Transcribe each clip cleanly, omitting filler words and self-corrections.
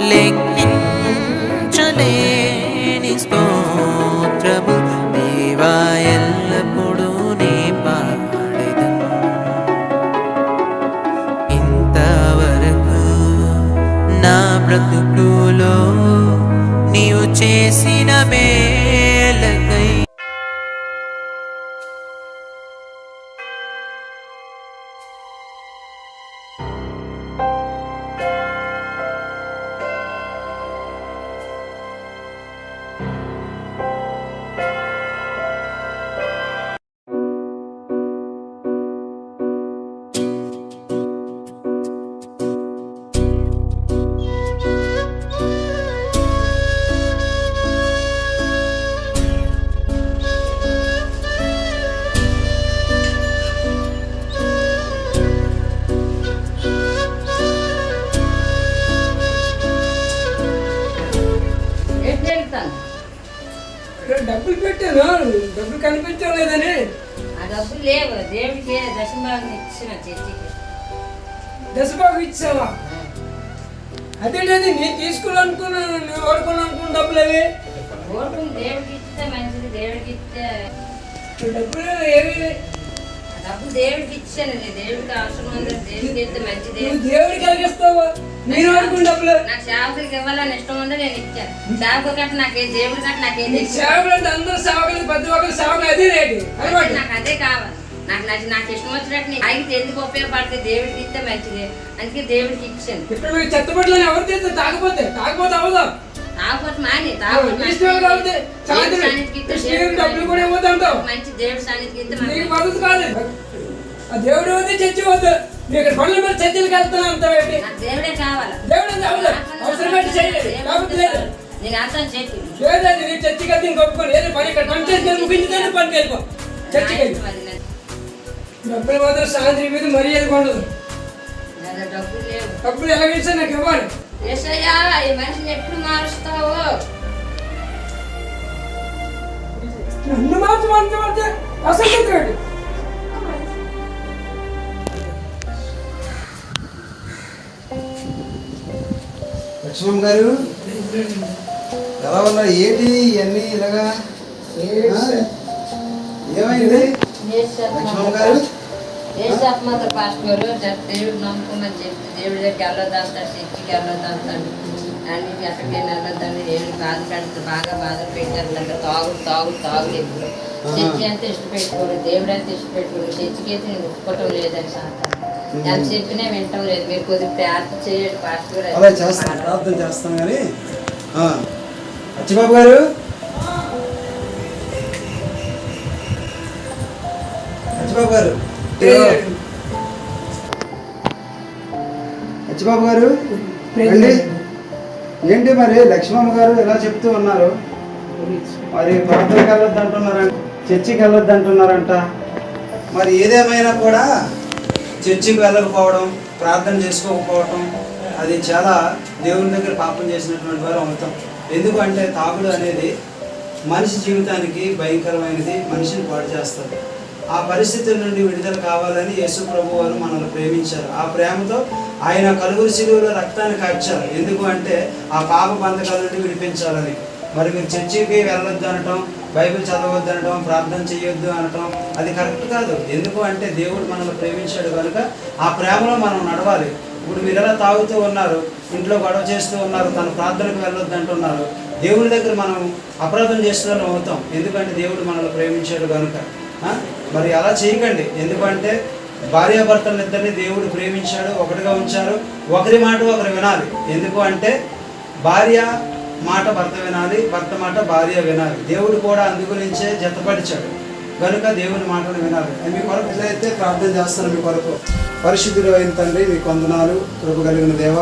లెక్కించలేని స్తోత్రము దేవా ఎల్లప్పుడూ నీ పాడెదను. ఇంతవరకు నా బ్రతుకులో నీవు చేసిన మేలకై డబ్బులు పెట్టాను, డబ్బులు కనిపించడం లేదని. ఆ డబ్బులు లేవు, దేవుడికి దశభాగం ఇచ్చిన చర్చికి. దశభాగం ఇచ్చావా? అదేంటది నేను తీసుకోవాలనుకున్నాను, నువ్వు వాడుకోవాలనుకున్న డబ్బులు అవి. దేవుడికి ఇస్తే మంచిది, దేవుడికి ఇస్తే డబ్బులు ఏవి? డబ్బులు దేవుడికి ఇచ్చాను, దేవుడికి అవసరం ఉంది, దేవుడికి ఇస్తే మంచిది. దేవుడికి కలిగిస్తావా? నేను వాడుకున్న డబ్బులు నాకు సేవకులకి ఇవ్వాలని ఇష్టం ఉంది, నేను ఇచ్చాను. సేవకులు కట్ట నాకే, దేవుడి కట్ట నాకేం సేవకులు అంటే అందరూ సేవకులు, ప్రతి ఒక్కరు సేవకులు అదే రేటు. నాకు అదే కావాలి, నాకు ఇష్టం వచ్చినట్టు ఆయనకి ఎందుకు ఉపయోగపడితే దేవుడికి ఇస్తే మంచిది, అందుకే దేవుడికి ఇచ్చాను. ఇక్కడ మీరు చెత్తపట్లు ఎవరు తీస్తారు? తాకపోతే అవదా? తాగపోతే మాని డబ్బులు కూడా ఇవ్వద్దంటావు. మంచి దేవుడి సాన్నిధికి ఇస్తే నీకు మద్దతు కాదు. ఆ దేవుడు వద్దు, చర్చి వద్దు. మీరు ఇక్కడ పనుల మీద చర్చలకు వెళ్తున్నా అంత దేవుడే కావాలి. దేవుడు అవసరం చేయలేదు, నేను అర్థం చెప్పి లేదండి. నీకు చర్చికి వెళ్తే ఇంకొప్పుకోండి. ఏదో పని ఇక్కడ పని చేసి ముగించుకొని పనికి వెళ్ళిపో. చర్చికి వెళ్ళి డబ్బులు మాత్రం సాయంత్రం మీద మరీ వెళ్ళకూడదు. డబ్బులు లేవు. డబ్బులు ఎలా వేసా నాకు ఇవ్వాలి. ఏసయ్యా, ఈ మనిషిని ఎప్పుడు మారుస్తావు? నన్ను మార్చమంటే అసలు లక్ష్మణ్ గారు ఎలా ఉన్నారు? ఏంటి ఇవన్నీ ఇలాగా? ఏమైంది లక్ష్మణ్ గారు? మాత్రం పాస్టర్ దేవుడు నమ్ముకోమని చెప్తే దేవుడి దగ్గరికి వెళ్ళొద్దంటాడు, చర్చికి వెళ్ళొద్దంటాడు, అన్ని ఎక్కడికి వెళ్ళొద్దండి. దేవుడు బాధ పెడితే బాగా బాధలు పెట్టారు. తాగుడు ఎప్పుడు చర్చి అంతా ఇష్టపెట్టుకోడు, దేవుడు అంతా ఇష్టపెట్టుకోడు. చర్చికి అయితే నేను ఒప్పుకోవటం లేదని సార్ ఎంత చెప్పినా వింటాం లేదు. మీరు కొద్దిగా ప్రార్థన చేయండి పాస్టర్ గారు. అలా చేస్తాను, ప్రార్థన చేస్తాను. కానీ అచ్చిబాబు గారు, అచ్చిబాబు గారు, అచ్చిబాబు గారు రండి. ఏంటి మరి లక్ష్మమ్మ గారు ఎలా చెప్తూ ఉన్నారు? మరి ప్రార్థనకి వెళ్ళొద్దు అంటున్నారంట, చర్చికి వెళ్ళొద్దు అంటున్నారంట. మరి ఏదేమైనా కూడా చర్చికి వెళ్ళకపోవడం, ప్రార్థన చేసుకోకపోవడం, అది చాలా దేవుని దగ్గర పాపం చేసినటువంటి వారు అవుతాం. ఎందుకంటే తాగుడు అనేది మనిషి జీవితానికి భయంకరమైనది, మనిషిని పాడు చేస్తుంది. ఆ పరిస్థితుల నుండి విడుదల కావాలని యేసు ప్రభు వారు మనల్ని ప్రేమించారు. ఆ ప్రేమతో ఆయన కలువరి శిలువలో రక్తాన్ని కార్చారు. ఎందుకు అంటే ఆ పాప బంధకాల నుండి విడిపించాలని. మరి మీరు చర్చికి వెళ్ళొద్దు అనటం, బైబిల్ చదవద్దు అనటం, ప్రార్థన చేయొద్దు అనటం అది కరెక్ట్ కాదు. ఎందుకు అంటే దేవుడు మనల్ని ప్రేమించాడు కనుక ఆ ప్రేమలో మనం నడవాలి. ఇప్పుడు మీరు ఎలా తాగుతూ ఉన్నారు, ఇంట్లో గొడవ చేస్తూ ఉన్నారు, తన ప్రార్థనకు వెళ్ళొద్దు అంటున్నారు. దేవుడి దగ్గర మనం అపరాధం చేస్తున్న అవుతాం. ఎందుకంటే దేవుడు మనల్ని ప్రేమించాడు కనుక. మరి అలా చేయకండి. ఎందుకంటే భార్యాభర్తలిద్దరిని దేవుడు ప్రేమించాడు, ఒకటిగా ఉంచారు. ఒకరి మాట ఒకరు వినాలి. ఎందుకు అంటే భార్య మాట భర్త వినాలి, భర్త మాట భార్య వినాలి. దేవుడు కూడా అందుగురించే జతపరిచాడు కనుక దేవుని మాటను వినాలి. మీ కొరకు అయితే ప్రార్థన చేస్తాను. మీ కొరకు పరిశుద్ధుడు అయిన తండ్రి, మీకు వందనాలు. కృప కలిగిన దేవ,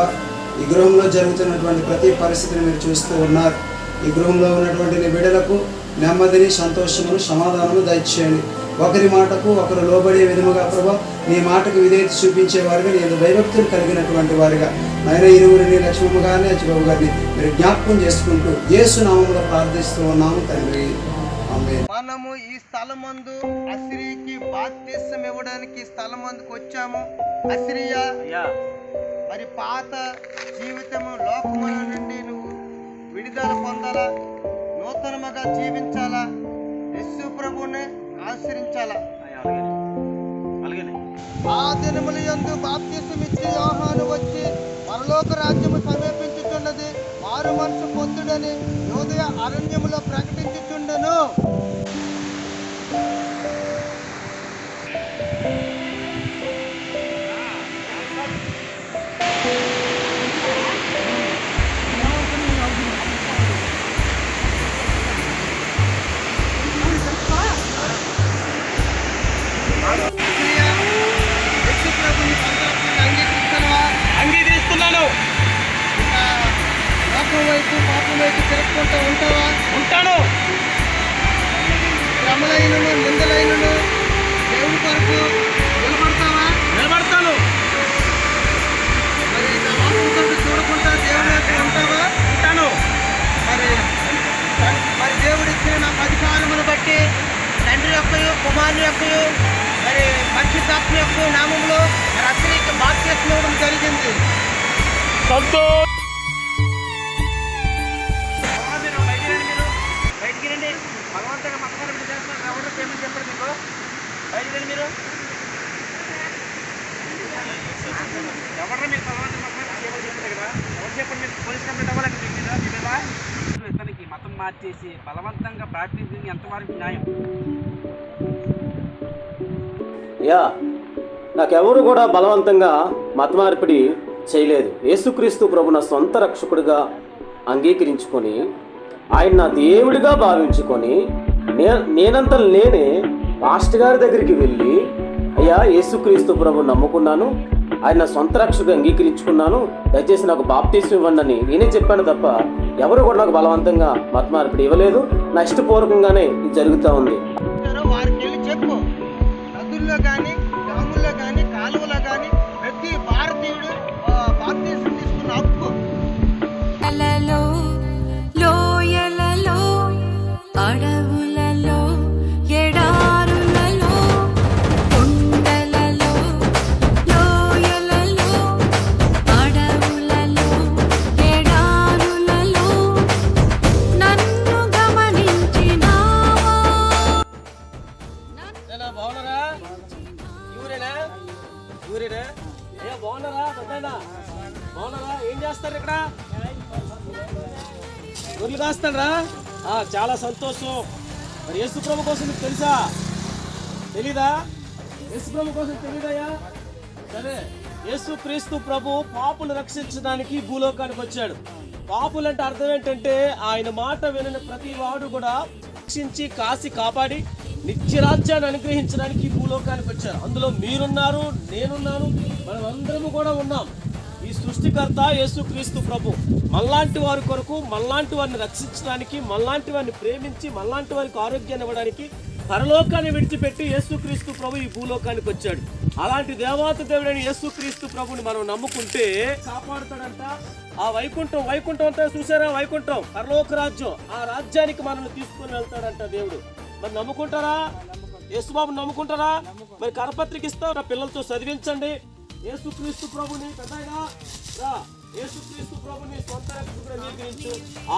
ఈ గృహంలో జరుగుతున్నటువంటి ప్రతి పరిస్థితిని మీరు చూస్తూ ఉన్నారు. ఈ గృహంలో ఉన్నటువంటి నీ బిడ్డలకు నెమ్మదిని, సంతోషమును, సమాధానము దయచేయండి. ఒకరి మాటకు ఒకరు లోబడే విధముగా ప్రభా నీ మాటకు విధేయత చూపించే వారిగా, నేను భయభక్తులు కలిగినటువంటి వారిగా ఆయన ఇరువురిని, లక్ష్మమ్మ గారిని, అచ్చిబాబు గారిని మీరు జ్ఞాపకం చేసుకుంటూ యేసు నామములో ప్రార్థిస్తూ ఉన్నాము తండ్రి. ఆమేన్. మనము ఈ స్థలమందు అసిరికి బాప్తిసం ఇవ్వడానికి స్థలమందుకు వచ్చాము. అసిరియా మరి పాత జీవితము లోకముల నుండి నువ్వు విడుదల పొందాలా, నూతనముగా జీవించాలా, యేసు ప్రభువుని ఆశ్రయించాలా. ఆ దినముల యందు బాప్తిసమిచ్చి యోహాను వచ్చి పరలోక రాజ్యము సమీపించుచున్నది, మారు మనసు పొందుడని యోదయ అరణ్యములో ప్రకటించుచుండెను. అంగీకరిస్తున్నాను. లోకం వైపు పాపం వైపు తిరుగుకుంటూ ఉంటావా? ఉంటాను. శ్రమలైనను నిందలైనను దేవుని కొరకు నిలబడతావా? నిలబడతాను. మరి నా వాక్కుతో చూడకుండా దేవుని వైపు ఉంటావా? ఉంటాను. మరి దేవుడు ఇచ్చిన నాకు అధికారమును బట్టి తండ్రి యొక్కయు కుమారుని యొక్కయు మరి పరిశుద్ధాత్మ యొక్క నామములో మరి అందరికీ బాప్తిస్మం ఇవ్వడం జరిగింది. సంతోష్. బయటికి రండి. భగవంతుగా మక్కలు చేస్తున్నారు. ఎవరు పేమెంట్ చెప్పండి మీకు. బయటికి రండి మీరు. ఎవరు మీరు భగవంతుని చెప్పండి కదా. ఎవరు చెప్పండి మీరు పోలీస్ కంప్లైంట్ అవ్వాలంటే మీ మీద ఇతనికి మతం మార్చేసి బలవంతంగా ప్రార్థించింది ఎంతవరకు న్యాయం? నాకెవరు కూడా బలవంతంగా మత మార్పిడి చేయలేదు. యేసుక్రీస్తు ప్రభు నా సొంత రక్షకుడిగా అంగీకరించుకొని ఆయన నా దేవుడిగా భావించుకొని నేనంతా నేనే పాస్టర్ గారి దగ్గరికి వెళ్ళి, అయ్యా యేసుక్రీస్తు ప్రభు నమ్ముకున్నాను, ఆయన నా సొంత రక్షకుడిగా అంగీకరించుకున్నాను, దయచేసి నాకు బాప్తిస్మం ఇవ్వండి అని నేనే చెప్పాను తప్ప ఎవరు కూడా నాకు బలవంతంగా మత మార్పిడి ఇవ్వలేదు. నా ఇష్టపూర్వకంగానే ఇది జరుగుతూ ఉంది. వారికి వెళ్ళి చెప్పు. నదుల్లో కానీ డాముల్లో కానీ కాలువలో కానీ ప్రతి భారతీయుడు బాప్తిసం తీసుకున్న హక్కు. లోయలలో అడవులలో ఎడారులలో కొండలలో లోయలలో అడవులలో ఎడారులలో నన్ను గమనించినావా. బాగున్నారా? ఊరేనా? అయ్యా బాగున్నారా? పెద్దయినా బాగున్నారా? ఏం చేస్తారు ఇక్కడ? గొర్రెలు కాస్తారా? చాలా సంతోషం. మరి యేసు ప్రభు కోసం మీకు తెలుసా? తెలీదా? యేసు ప్రభు కోసం తెలీదయ్యా? సరే, యేసు క్రీస్తు ప్రభు పాపులు రక్షించడానికి భూలోకానికి వచ్చాడు. పాపులు అంటే అర్థం ఏంటంటే ఆయన మాట వినని ప్రతి వాడు కూడా రక్షించి కాసి కాపాడి నిత్యరాజ్యాన్ని అనుగ్రహించడానికి భూలోకానికి వచ్చారు. అందులో మీరున్నారు, నేనున్నాను, మనం అందరము కూడా ఉన్నాం. ఈ సృష్టికర్త యేసుక్రీస్తు ప్రభు మనలాంటి వారి కొరకు, మనలాంటి వారిని రక్షించడానికి, మనలాంటి వారిని ప్రేమించి, మనలాంటి వారికి ఆరోగ్యాన్ని ఇవ్వడానికి పరలోకాన్ని విడిచిపెట్టి యేసుక్రీస్తు ప్రభు ఈ భూలోకానికి వచ్చాడు. అలాంటి దేవాత దేవుడైన యేసుక్రీస్తు ప్రభుని మనం నమ్ముకుంటే కాపాడుతాడంట. ఆ వైకుంఠం అంతా చూసారా? వైకుంఠం పరలోక రాజ్యం. ఆ రాజ్యానికి మనల్ని తీసుకుని వెళ్తాడంట దేవుడు. మరి నమ్ముకుంటారా? యేసుబాబు నమ్ముకుంటారా? మరి కరపత్రిక ఇస్తాం, నా పిల్లలతో చదివించండి. యేసుక్రీస్తు ప్రభుని పెద్దగా రా, యేసుక్రీస్తు ప్రభుని సొంత రక్షకుడిగా అంగీకరించు.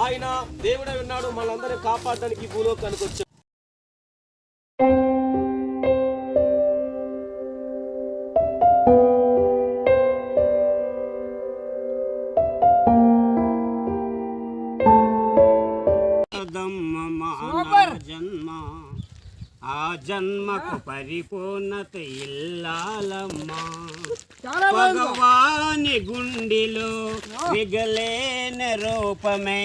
ఆయన దేవుడే ఉన్నాడు, మనందరినీ కాపాడడానికి భూలోకానికి వచ్చాడు. జన్మ ఆ జన్మకు పరిపూర్ణత ఇల్లాలమ్మా. భగవాని గుండిలో మిగలేన రూపమే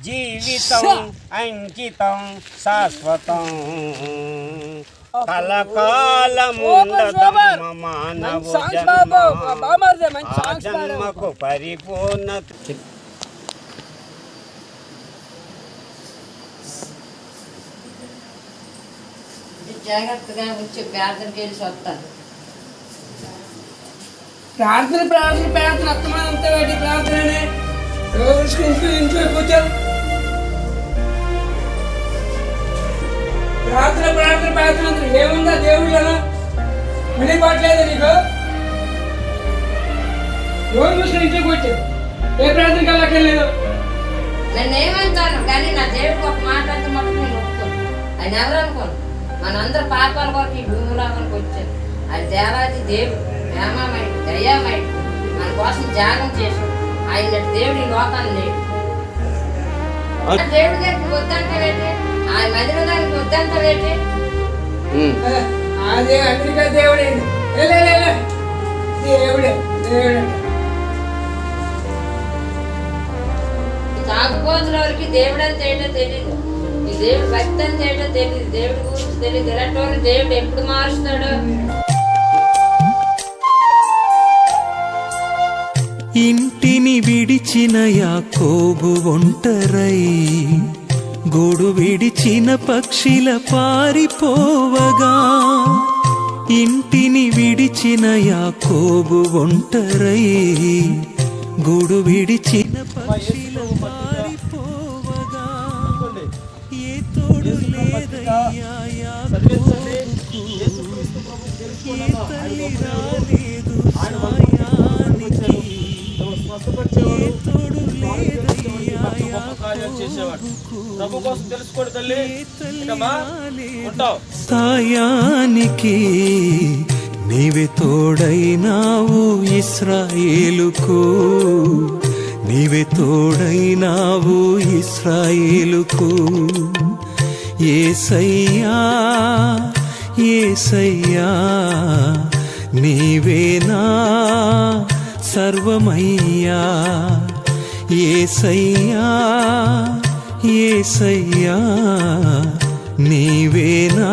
జీవితం అంకితం శాశ్వతం. కలకాలముండదమ్మ మానవ జన్మ ఆ జన్మకు పరిపూర్ణత. జాగ్రత్తగా వచ్చి ప్రార్థనకి వెళ్ళి వస్తాను. ప్రార్థన అత్తమానంతా వాటి ప్రార్థననే ఇంట్లో కూర్చోరు. ప్రార్థన ఏముందా దేవుళ్ళను వినిపట్లేదు నీకు? రోజు మూసుకొని ఇంట్లోకి వచ్చాను, ఏ ప్రార్థనకి వెళ్ళక్కర్లేదు. నన్ను ఏమంటాను కానీ నా దేవుడికి ఒక మాట అంత మటుకు నేను ఒప్పుకోను. ఆయన ఎవరు అనుకోను, మనందరూ పాపాల కొరకు ఈ భూమిలోకి వచ్చాను. ఆయన దేవాది దేవుడు, ప్రేమమయుడు, దయామయుడు, మన కోసం త్యాగం చేశాడు. ఆయన దేవుడు ఈ లోకాన్ని లేడు. దేవుడి దగ్గరికి వద్దంటావేంటి, ఆయన మధ్యలో దానికి వద్దంటావేంటి? అదే అమెరికా దేవుడే, దేవుడే దేవుడే. తాగుబోతుల వరకు దేవుడు అని చేయటం తెలియదు, ఈ దేవుడు భక్తి అని చేయటం తెలియదు, దేవుడి గురించి తెలియదు. ఇలాంటి వాళ్ళు దేవుడు ఎప్పుడు మారుస్తాడు? ఇంటిని విడిచిన యాకోబు ఒంటరై, గూడు విడిచిన పక్షిల పారిపోవగా. ఇంటిని విడిచిన యాకోబు ఒంటరై, గూడు విడిచిన పక్షిల పారిపోవగా. ఏ తోడు లేదయ్యా యాకోబుకు, ఏ తల్లి రాలేదు సాయానికి, ఏ తోడు లేదయ్యా సాయానికి. నీవే తోడైనావు ఇశ్రాయేలుకు, నీవే తోడైనావు ఇశ్రాయేలుకు. యేసయ్యా యేసయ్యా నీవేనా సర్వమయ్యా. యేసయ్యా యేసయ్యా నీవేనా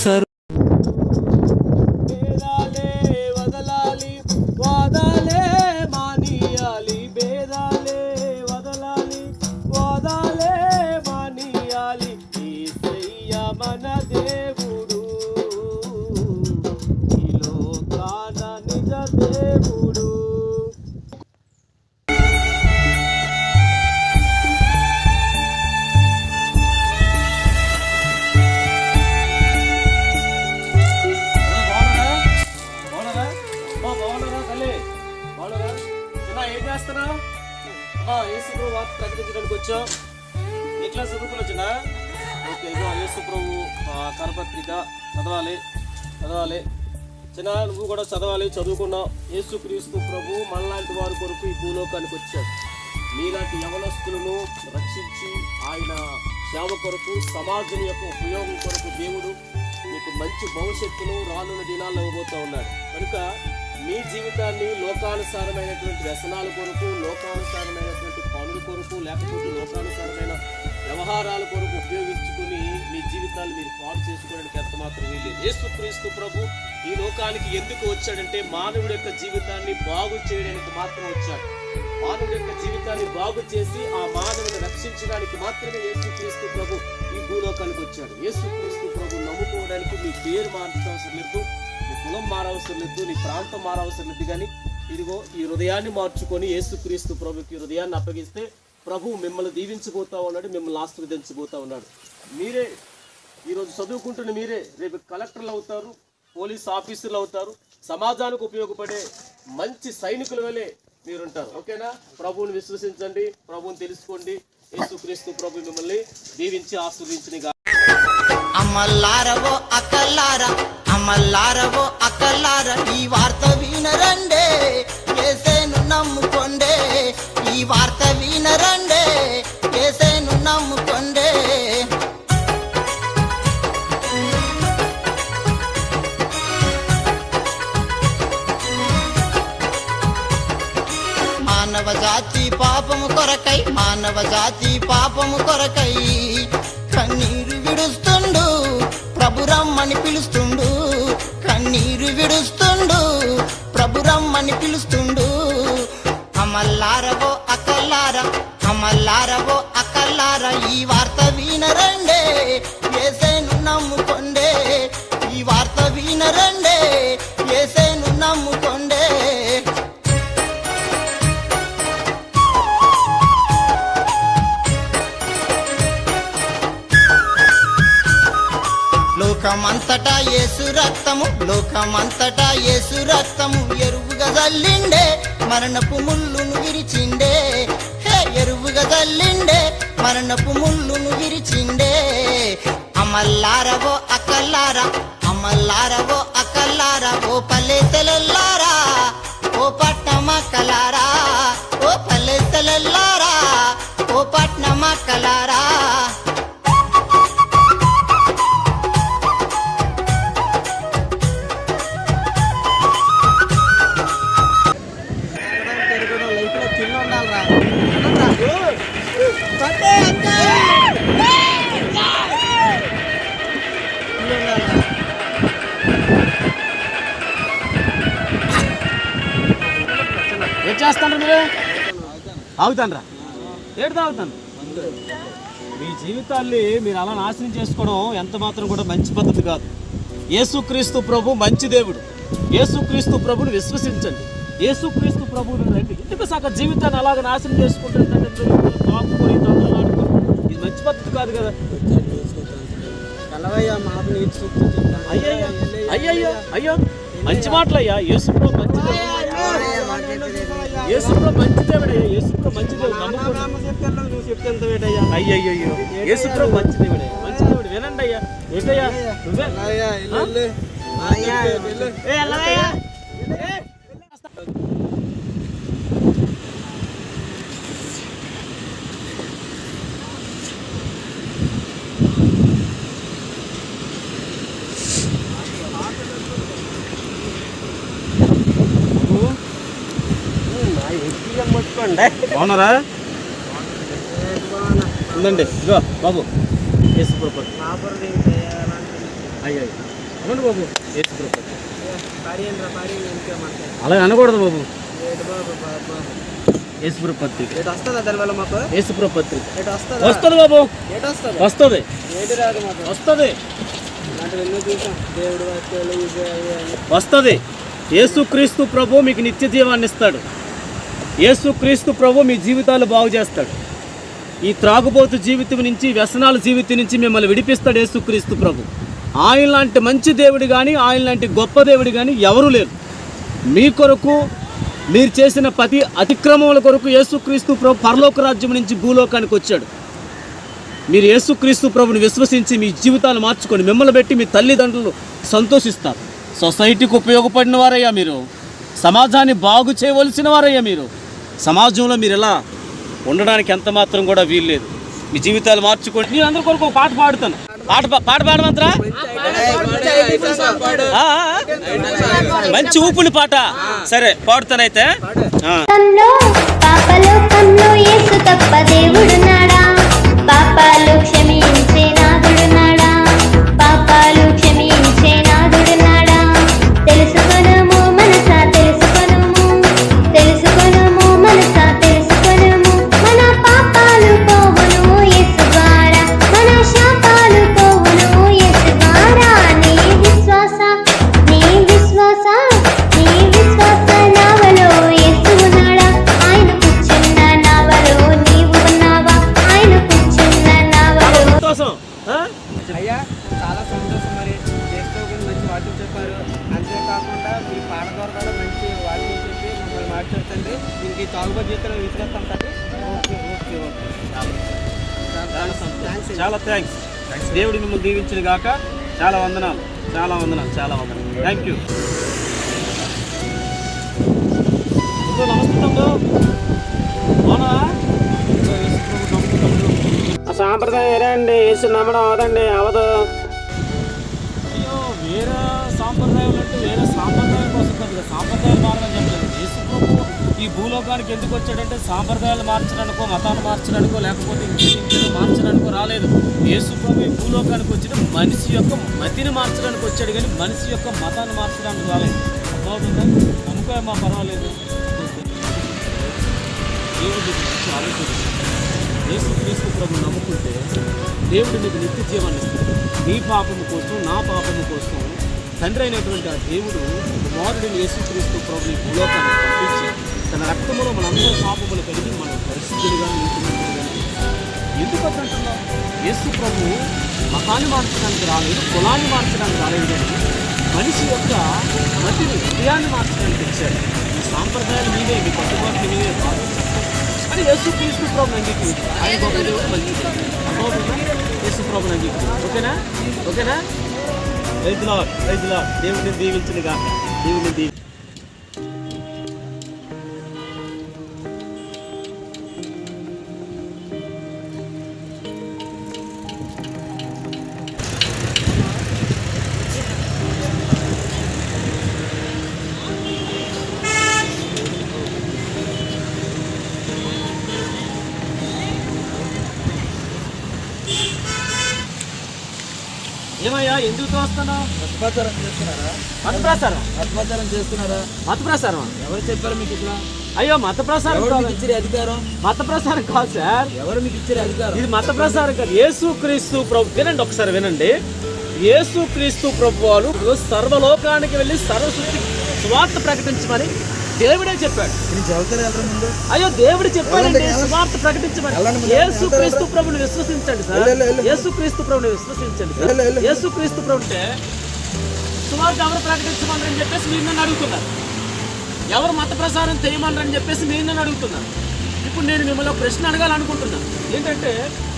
సర్వ. వదలాలి వాదాలే మానియాలి, భేదాలే వదలాలి వాదాలే మానియాలి. యేసయ్య మన దేవుడు, ఈ లోకాన నిజ దేవుడు. ఏం చేస్తున్నా? యేసు ప్రభు వార్త ప్రకటించడానికి వచ్చాం. ఏ క్లాస్ చదువుకుని వచ్చినా? ఓకే, ఇదో యేసు ప్రభు కరపత్రిక చదవాలి చదవాలి చిన్న, నువ్వు కూడా చదవాలి, చదువుకున్నావు. యేసు క్రీస్తు ప్రభు మనలాంటి వారి కొరకు ఈ భూలోకానికి వచ్చాడు. మీలాంటి యవనస్తులను రక్షించి ఆయన సేవ కొరకు, సమాజం యొక్క ఉపయోగం కొరకు దేవుడు మీకు మంచి భవిష్యత్తును రానున్న దినాల్లో ఇవ్వబోతూ ఉన్నాడు. కనుక మీ జీవితాన్ని లోకానుసారమైనటువంటి వ్యసనాల కొరకు, లోకానుసారమైనటువంటి పనుల కొరకు, లేకపోతే లోకానుసారమైన వ్యవహారాల కొరకు ఉపయోగించుకుని మీ జీవితాలు మీరు పాడు చేసుకోవడానికి ఎంత మాత్రం వీల్లేదు. యేసుక్రీస్తు ప్రభు ఈ లోకానికి ఎందుకు వచ్చాడంటే మానవుడి యొక్క జీవితాన్ని బాగు చేయడానికి మాత్రం వచ్చాడు. మానవుడి యొక్క జీవితాన్ని బాగు చేసి ఆ మానవుని రక్షించడానికి మాత్రమే యేసుక్రీస్తు ప్రభు ఈ భూలోకానికి వచ్చాడు. యేసుక్రీస్తు ప్రభు నమ్ముకోవడానికి మీ పేరు మార్చవసరం లేదు, నీ కులం మారవసరం లేదు, నీ ప్రాంతం మారవసరం లేదు. కానీ ఇదిగో ఈ హృదయాన్ని మార్చుకొని యేసుక్రీస్తు ప్రభుకి హృదయాన్ని అప్పగిస్తే ప్రభు మిమ్మల్ని దీవించబోతా ఉన్నాడు, మిమ్మల్ని ఆశీర్వదించబోతా ఉన్నాడు. మీరే ఈరోజు చదువుకుంటున్న మీరే రేపు కలెక్టర్లు అవుతారు, పోలీస్ ఆఫీసర్లు అవుతారు, సమాజానికి ఉపయోగపడే మంచి సైనికుల వలె మీరుంటారు. ఓకేనా? ప్రభువుని విశ్వసించండి, ప్రభువుని తెలుసుకోండి. యేసుక్రీస్తు ప్రభు మిమ్మల్ని దీవించి ఆశీర్వదించిన. అమ్మల్లారవో అక్కల్లారా, అమ్మల్లారవో అక్కల్లారా, ఈ వార్త వినరండే, యేసేను నమ్ముకొండే. ఈ వార్త వినరండే, యేసేను నమ్ముకొండే. మానవ జాతి పాపము కొరకై, మానవ జాతి పాపము కొరకై కన్నీరు విడుస్తుండు, ప్రభు రమ్మని పిలుస్తుండు. కన్నీరు విడుస్తుండు, ప్రభు రమ్మని పిలుస్తుండు. అమల్లారవో అక్కల్లారా, అమల్లారవో అక్కల్లారా, ఈ వార్త వినరండే, యేసేను నమ్ముకొండే. ఈ వార్త వినరండే, యేసేను నమ్ముకొండే. లోకమంతటా యేసు రక్తము, లోకమంతటా యేసు రక్తము ఎరువుగా జల్లిండే, మరణపు ముళ్ళును విరిచిండే. హే ఎరువుగా జల్లిండే, మరణపు ముళ్ళును విరిచిండే. అమల్లారవో అక్కల్లారా, అమల్లారవో అక్కల్లారా, ఓ పల్లె తెలల్లారా, ఓ పట్నమక్కలారా, ఓ పల్లె తెలల్లారా, ఓ పట్నమక్కలారా. ఏం చేస్తాను మీరు? ఆగుతానరా? ఏడు తాగుతాను. మీ జీవితాన్ని మీరు అలా నాశనం చేసుకోవడం ఎంత మాత్రం కూడా మంచి పద్ధతి కాదు. యేసుక్రీస్తు ప్రభు మంచి దేవుడు. యేసుక్రీస్తు ప్రభుని విశ్వసించండి. యేసుక్రీస్తు ప్రభువుని రండి. ఎందుకు సగ జీవితాన్ని అలాగ నాశనం చేసుకుంటుందంటే తాపుకొని తొందరలాడుకొని ఇది మంచి పద్ధతి కాదు కదా. అయ్యయ్యో అయ్యో మంచి మాటలయ్యా. యేసుప్రభు మంచి దేవుడు. యేసుప్రభు మంచి దేవుడయ్యా. యేసుప్రభు మంచి దేవుడు. అయ్యయ్యో యేసుప్రభు మంచి దేవుడయ్యా. మంచి దేవుడు. వినండి అయ్యా. ఏంటయ్యా నువ్వే బాగున్నారా? ఉందండి. ఇదిగో బాబు యేసుప్రభు. అయ్యో అవునండి బాబు యేసుప్రభు. అలాగే అనకూడదు బాబు. యేసుప్రభు పత్రిక యేసుప్రభు పత్రిక వస్తుంది బాబు. వస్తుంది వస్తుంది వస్తుంది. యేసుక్రీస్తు ప్రభు మీకు నిత్య జీవాన్ని ఇస్తాడు. యేసుక్రీస్తు ప్రభు మీ జీవితాలు బాగు చేస్తాడు. ఈ త్రాగుబోతు జీవితం నుంచి, వ్యసనాల జీవితం నుంచి మిమ్మల్ని విడిపిస్తాడు యేసుక్రీస్తు ప్రభు. ఆయన లాంటి మంచి దేవుడు కానీ, ఆయన లాంటి గొప్ప దేవుడు కానీ ఎవరూ లేరు. మీ కొరకు మీరు చేసిన ప్రతి అతిక్రమముల కొరకు యేసుక్రీస్తు ప్రభు పరలోక రాజ్యం నుంచి భూలోకానికి వచ్చాడు. మీరు యేసుక్రీస్తు ప్రభుని విశ్వసించి మీ జీవితాలు మార్చుకొని మిమ్మల్ని పెట్టి మీ తల్లిదండ్రులు సంతోషిస్తారు. సొసైటీకి ఉపయోగపడిన వారయ్యా మీరు. సమాజాన్ని బాగు చేయవలసిన వారయ్యా మీరు. సమాజంలో మీరు ఎలా ఉండడానికి ఎంత మాత్రం కూడా వీల్లేదు. మీ జీవితాలు మార్చుకోండి. నేను అందరి కొరకు ఒక పాట పాడుతాను. పాట పాడమంటారా? మంచి ఊపుని పాట. సరే పాడుతానైతే. పాపలోకంలో యేసు తప్ప దేవుడు నాడా, పాపాలు క్షమించే నాదుడు నాడా, పాపాలు క్షమించే నాదుడు నాడా. తెలుసుకొనము మనసా తెలుసుకొనము, తెలుసుకొనము మనసా తెలుసుకొనము. మన పాపాలు పోవును యేసు ద్వారా, మన శాపాలు పోవును యేసు ద్వారా. నీ విశ్వాస నీ విశ్వాస నీ విశ్వాస నావలో యేసు ఉన్నాడా, ఆయన కూర్చున్న నావలో నీవు ఉన్నావా, ఆయన కూర్చున్న నావలో. అయ్యా చాలా సంతోషం. మరి చేస్తూ మంచి వాక్యం చెప్పారు. అంతేకాకుండా మీ పాట ద్వారా కూడా మంచి వాక్యం చెప్పి మమ్మల్ని మార్చొచ్చండి. దీనికి తాగుబడి జీవితంలో విసిరేస్తాం తండ్రి. ఓకే ఓకే ఓకే చాలా థ్యాంక్స్. దేవుడి మిమ్మల్ని దీవించిన గాక. చాలా వందనాలు, చాలా వందనాలు, చాలా వందనాలు. Thank you. నమస్తే. సాంప్రదాయం వేరండి. యేసు నమ్మడం అవదండి, అవదు. అయ్యో వేరే సాంప్రదాయాలు అంటే వేరే సాంప్రదాయం కోసం కాదు. సాంప్రదాయాలు మారని చెప్పలేదు. యేసు ప్రభు ఈ భూలోకానికి ఎందుకు వచ్చాడంటే సాంప్రదాయాలు మార్చడానికో, మతాన్ని మార్చడానికో, లేకపోతే ఇంకేదో మార్చడానికో రాలేదు. యేసు ప్రభు ఈ భూలోకానికి వచ్చిన మనిషి యొక్క మతిని మార్చడానికి వచ్చాడు, కానీ మనిషి యొక్క మతాన్ని మార్చడానికి రాలేదు. అర్థమవుతుందా? నమ్ముకోమా, పర్వాలేదు. దేవుడి గురించి ఆలోచించాలి. యేసుక్రీస్తు ప్రభు నమ్ముకుంటే దేవుడు నీకు నిత్య జీవాన్ని ఇస్తాడు. నీ పాపము కోసం, నా పాపము కోసం తండ్రి అయినటువంటి ఆ దేవుడు కుమారుడిని యేసుక్రీస్తు ప్రభుని భూలోకాన్ని పంపించి తన రక్తములో మనందరూ పాపములు కలిగి మనం పరిశుద్ధులుగా నీతిమంతులుగా ఎందుకు అంటున్నాం? యేసు ప్రభు మతాన్ని మార్చడానికి రాలేదు, కులాన్ని మార్చడానికి రాలేదు, కానీ మనిషి యొక్క మతిని, హృదయాన్ని మార్చడానికి వచ్చాడు. ఈ సాంప్రదాయాలు మీవే, మీ కట్టుబాట్లు మీవే కాదు అని యేసుక్రీస్తు ప్రభువుని అంగీకరించారు. ఆయన గొప్ప దేవుడు, మళ్ళీ అర్థమవుతుందా? యేసు ప్రభువుని అంగీకరించారు. ఓకేనా? ఓకేనా? Praise lord, praise lord. దేవుడిని దీవించును గాక, దేవుడిని దీవి. ఏమయ్యా, ఎందుకు తోస్తున్నావు? మతప్రచారం చేస్తున్నారా? మతప్రచారం? మతప్రచారం చేస్తున్నారా? మతప్రచారం ఎవరు చెప్పారు మీకు ఇట్లా? అయ్యో, మత ప్రసారం ఎవరు మీకు ఇచ్చే అధికారం? మత ప్రసారం కాదు సార్, ఎవరు మీకు ఇచ్చే అధికారం? ఇది మత ప్రసారం కాదు. యేసుక్రీస్తు ప్రభు, వినండి ఒకసారి వినండి. యేసుక్రీస్తు ప్రభు వాళ్ళు సర్వలోకానికి వెళ్ళి సర్వసృష్టి సువార్త ప్రకటించమని దేవుడే చెప్పాడు. అయ్యో, దేవుడు చెప్పాడండి సువార్త ప్రకటించమని. యేసుక్రీస్తు ప్రభుని విశ్వసించండి సార్, యేసుక్రీస్తు ప్రభుని విశ్వసించండి సార్. యేసుక్రీస్తు ప్రభు అంటే సువార్త ఎవరు ప్రకటించమని చెప్పేసి మీరు నన్ను అడుగుతున్నారు. ఎవరు మత ప్రసారం చేయమని చెప్పేసి మీరు నన్ను అడుగుతున్నారు. ఇప్పుడు నేను మిమ్మల్ని ఒక ప్రశ్న అడగాలనుకుంటున్నాను. ఏంటంటే,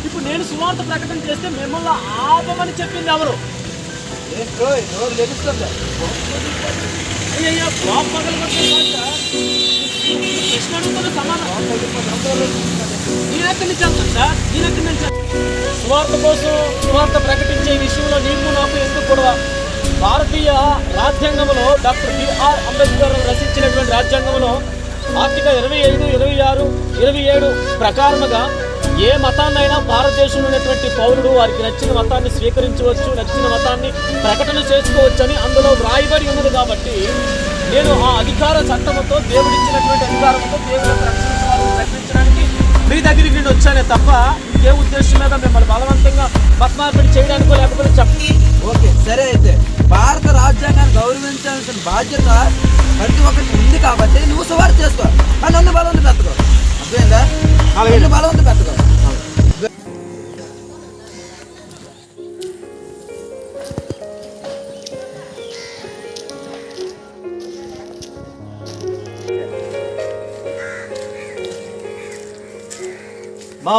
ఇప్పుడు నేను సువార్త ప్రకటన చేస్తే మిమ్మల్ని ఆపమని చెప్పింది ఎవరు? అయ్యయ్యా, ప్రశ్న అడుగుతున్న సమాధానం నేనెక్కడి నుంచి వెళ్తాను సార్, నేనెక్కడి నుంచి? సువార్త కోసం, సువార్త ప్రకటించే విషయంలో నీకు నాకు ఎందుకు కూడా భారతీయ రాజ్యాంగంలో డాక్టర్ బిఆర్ అంబేద్కర్ రచించినటువంటి రాజ్యాంగంలో ఆర్టికల్ 25, 26, 27 ప్రకారముగా ఏ మతాన్నైనా భారతదేశంలో ఉన్నటువంటి పౌరుడు వారికి నచ్చిన మతాన్ని స్వీకరించవచ్చు, నచ్చిన మతాన్ని ప్రకటన చేసుకోవచ్చు అని అందులో వ్రాయబడి ఉన్నది. కాబట్టి నేను ఆ అధికార చట్టంతో, దేవుడిచ్చినటువంటి అధికారంతో దేవుడు ప్రకటించడానికి మీ దగ్గరికి నేను వచ్చానే తప్ప ఏ ఉద్దేశం మీద మిమ్మల్ని బలవంతంగా మతమార్పిడి చేయడానికో లేకపోతే చెప్పండి. ఓకే, సరే. అయితే భారత రాజ్యాంగాన్ని గౌరవించాల్సిన బాధ్యత ప్రతి ఒక్కరికి ఉంది కాబట్టి నువ్వు సువార్త చేసుకో, కానీ నన్ను బలవంతం పెట్టుకో. అర్థమైందా? నన్ను బలవంతం పెట్టుకో.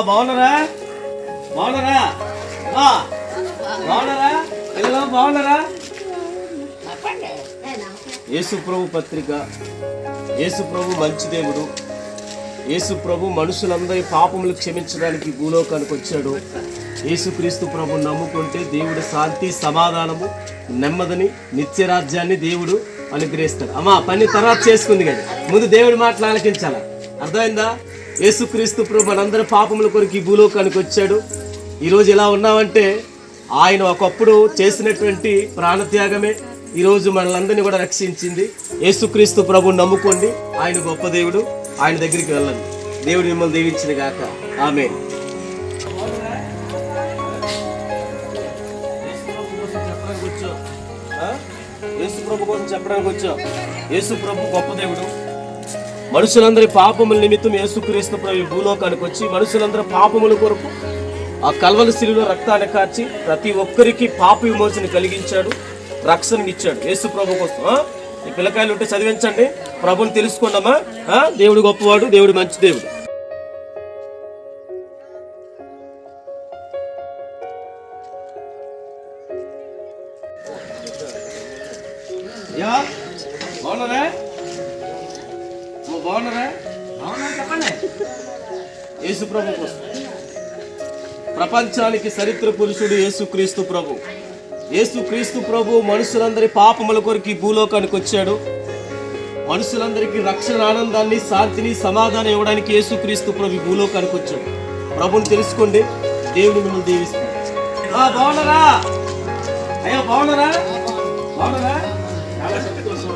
బాగున్నారా? బాగున్నారా? బాగున్నారా? పిల్లలు బాగున్నారా? యేసు ప్రభు పత్రిక. యేసు ప్రభు మంచి దేవుడు. యేసు ప్రభు మనుషులందరి పాపములు క్షమించడానికి భూలోకానికి వచ్చాడు. యేసుక్రీస్తు ప్రభు నమ్ముకుంటే దేవుడు శాంతి, సమాధానము, నెమ్మదిని, నిత్యరాజ్యాన్ని దేవుడు అనుగ్రహిస్తాడు. అమ్మా, పని తర్వాత చేసుకుంది కానీ ముందు దేవుడి మాటలు ఆలకించాల. అర్థమైందా? యేసుక్రీస్తు ప్రభు మనందరి పాపముల కొరకు ఈ భూలోకానికి వచ్చాడు. ఈరోజు ఎలా ఉన్నామంటే ఆయన ఒకప్పుడు చేసినటువంటి ప్రాణత్యాగమే ఈరోజు మనలందరినీ కూడా రక్షించింది. యేసుక్రీస్తు ప్రభు నమ్ముకోండి. ఆయన గొప్ప దేవుడు. ఆయన దగ్గరికి వెళ్ళండి. దేవుడు మిమ్మల్ని దీవించిన గాక. ఆమేన్. యేసు ప్రభు కోసం చెప్పడానికి వచ్చాం. యేసు ప్రభు గొప్ప దేవుడు. మనుషులందరి పాపముల నిమిత్తం యేసుక్రీస్తు ప్రభు భూలోకానికి వచ్చి మనుషులందరి పాపముల కొరకు ఆ కల్వరి శిలువలో రక్తాన్ని కార్చి ప్రతి ఒక్కరికి పాప విమోచన కలిగించాడు, రక్షణ ఇచ్చాడు. యేసు ప్రభు కోసం ఈ పిల్లకాయలు ఉంటే చదివించండి, ప్రభుని తెలుసుకున్నామా. దేవుడు గొప్పవాడు, దేవుడు మంచి దేవుడు. బాగున్నారా? బాగున్నారా? చెప్పండి. యేసు ప్రభు కోసం ప్రపంచానికి చరిత్ర పురుషుడు యేసుక్రీస్తు ప్రభు. యేసుక్రీస్తు ప్రభు మనుషులందరి పాపముల కొరకు భూలోకానికి వచ్చాడు. మనుషులందరికీ రక్షణ, ఆనందాన్ని, శాంతిని, సమాధానం ఇవ్వడానికి యేసుక్రీస్తు ప్రభు భూలోకానికి వచ్చాడు. ప్రభుని తెలుసుకోండి. దేవుడు మిమ్మల్ని దీవిస్తాడు. బాగున్నారా? అయ్యా బాగున్నారా? బాగున్నారా? చాలా సంతోషం.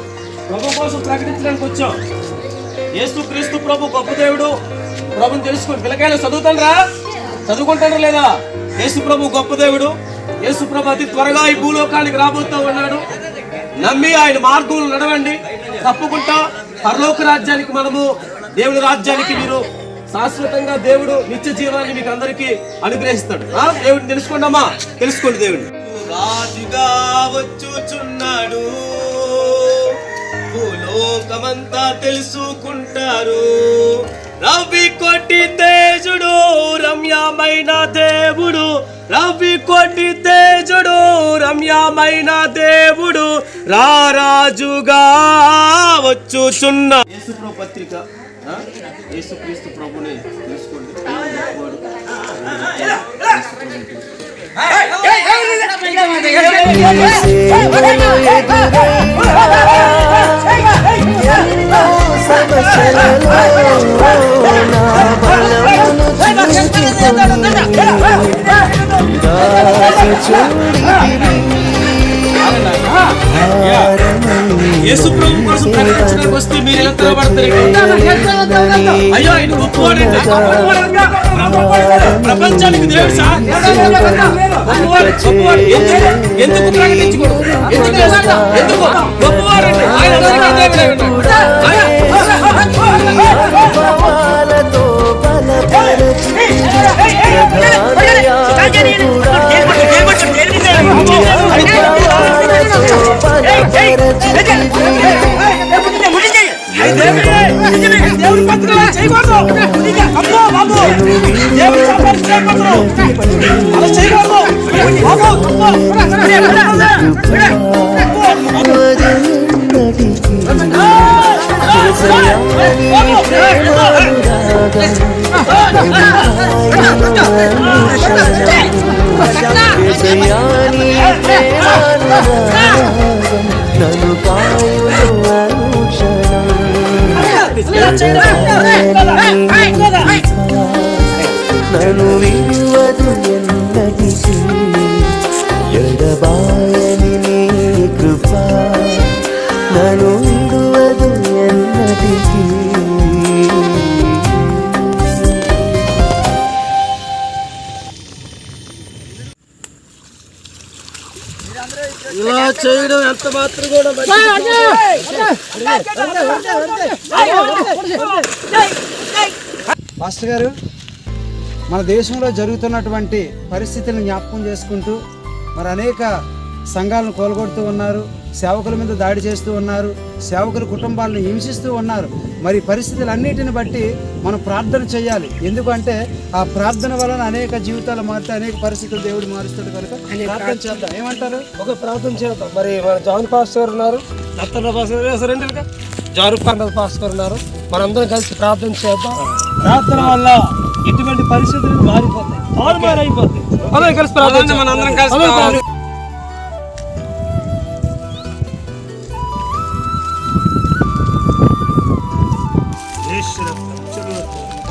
ప్రభు కోసం ప్రకటించడానికి వచ్చాం. యేసుక్రీస్తు ప్రభు గొప్ప దేవుడు. ప్రభుని తెలుసుకోండి. పిల్లకాయలు చదువుతాండ్రా? చదువుకుంటారా లేదా? యేసు ప్రభు గొప్ప దేవుడు. యేసు ప్రభు అతి త్వరగా ఈ భూలోకానికి రాబోతూ ఉన్నాడు. నమ్మి ఆయన మార్గంలో నడవండి. తప్పకుండా పరలోక రాజ్యానికి, మనము దేవుని రాజ్యానికి మీరు శాశ్వతంగా దేవుడు నిత్య జీవాన్ని మీకు అందరికీ అనుగ్రహిస్తాడు. దేవుడిని తెలుసుకోండమ్మా, తెలుసుకోండి. దేవుడిని రాజుగా వచ్చుచున్నాడు, భూలోకమంతా తెలుసుకుంటారు. రవి కోటి తేజుడు, రమ్యమైన దేవుడు, రవి కోటి తేజుడు, రమ్యమైన దేవుడు, రారాజుగా వచ్చుచున్న యేసుప్రభు పత్రిక, యేసుక్రీస్తు ప్రభుని తెలుసుకోండి. యేసు ప్రభు కోసం ప్రకటించడానికి వస్తే మీరు ఎలా తలబడతారు? అయ్యో ఆయన గొప్పవాడండి, ప్రపంచానికి దేవుడు సార్ గొప్పవాడు. ఎందుకు ప్రకటించకూడదు? ఎందుకు గొప్పవాడండి ఆయన అందరికీ దేవుడు. నన్ను విడువదు ఎన్నటికీ, ఎడబాయని నీ కృప నన్ను విడువదు ఎన్నటికీ. ఇలా చేయడం ఎంత మాత్రం కూడా పాస్టర్ గారు, మన దేశంలో జరుగుతున్నటువంటి పరిస్థితులను జ్ఞాపకం చేసుకుంటూ మరి అనేక సంఘాలను కోల్గొడుతూ ఉన్నారు, సేవకుల మీద దాడి చేస్తూ ఉన్నారు, సేవకుల కుటుంబాలను హింసిస్తూ ఉన్నారు. మరి పరిస్థితులన్నిటిని బట్టి మనం ప్రార్థన చేయాలి. ఎందుకంటే ఆ ప్రార్థన వలన అనేక జీవితాలు మారుతాయి, అనేక పరిస్థితులు దేవుడు మారుస్తాడు కనుక ప్రార్థన చేద్దాం. ఏమంటారు? ఒక ప్రార్థన చేద్దాం. మరి మన జాన్ పాస్టర్ గారు ఉన్నారు, నత్తన్న పాస్టర్ గారు, జారు పాస్టర్ గారు ఉన్నారు. మనందరం కలిసి ప్రార్థన చేద్దాం. ప్రార్థన వల్ల ఇటువంటి పరిస్థితులు మారిపోతాయి, తారుమారైపోతాయి. అదే కలిసి ప్రార్థన, మనందరం కలిసి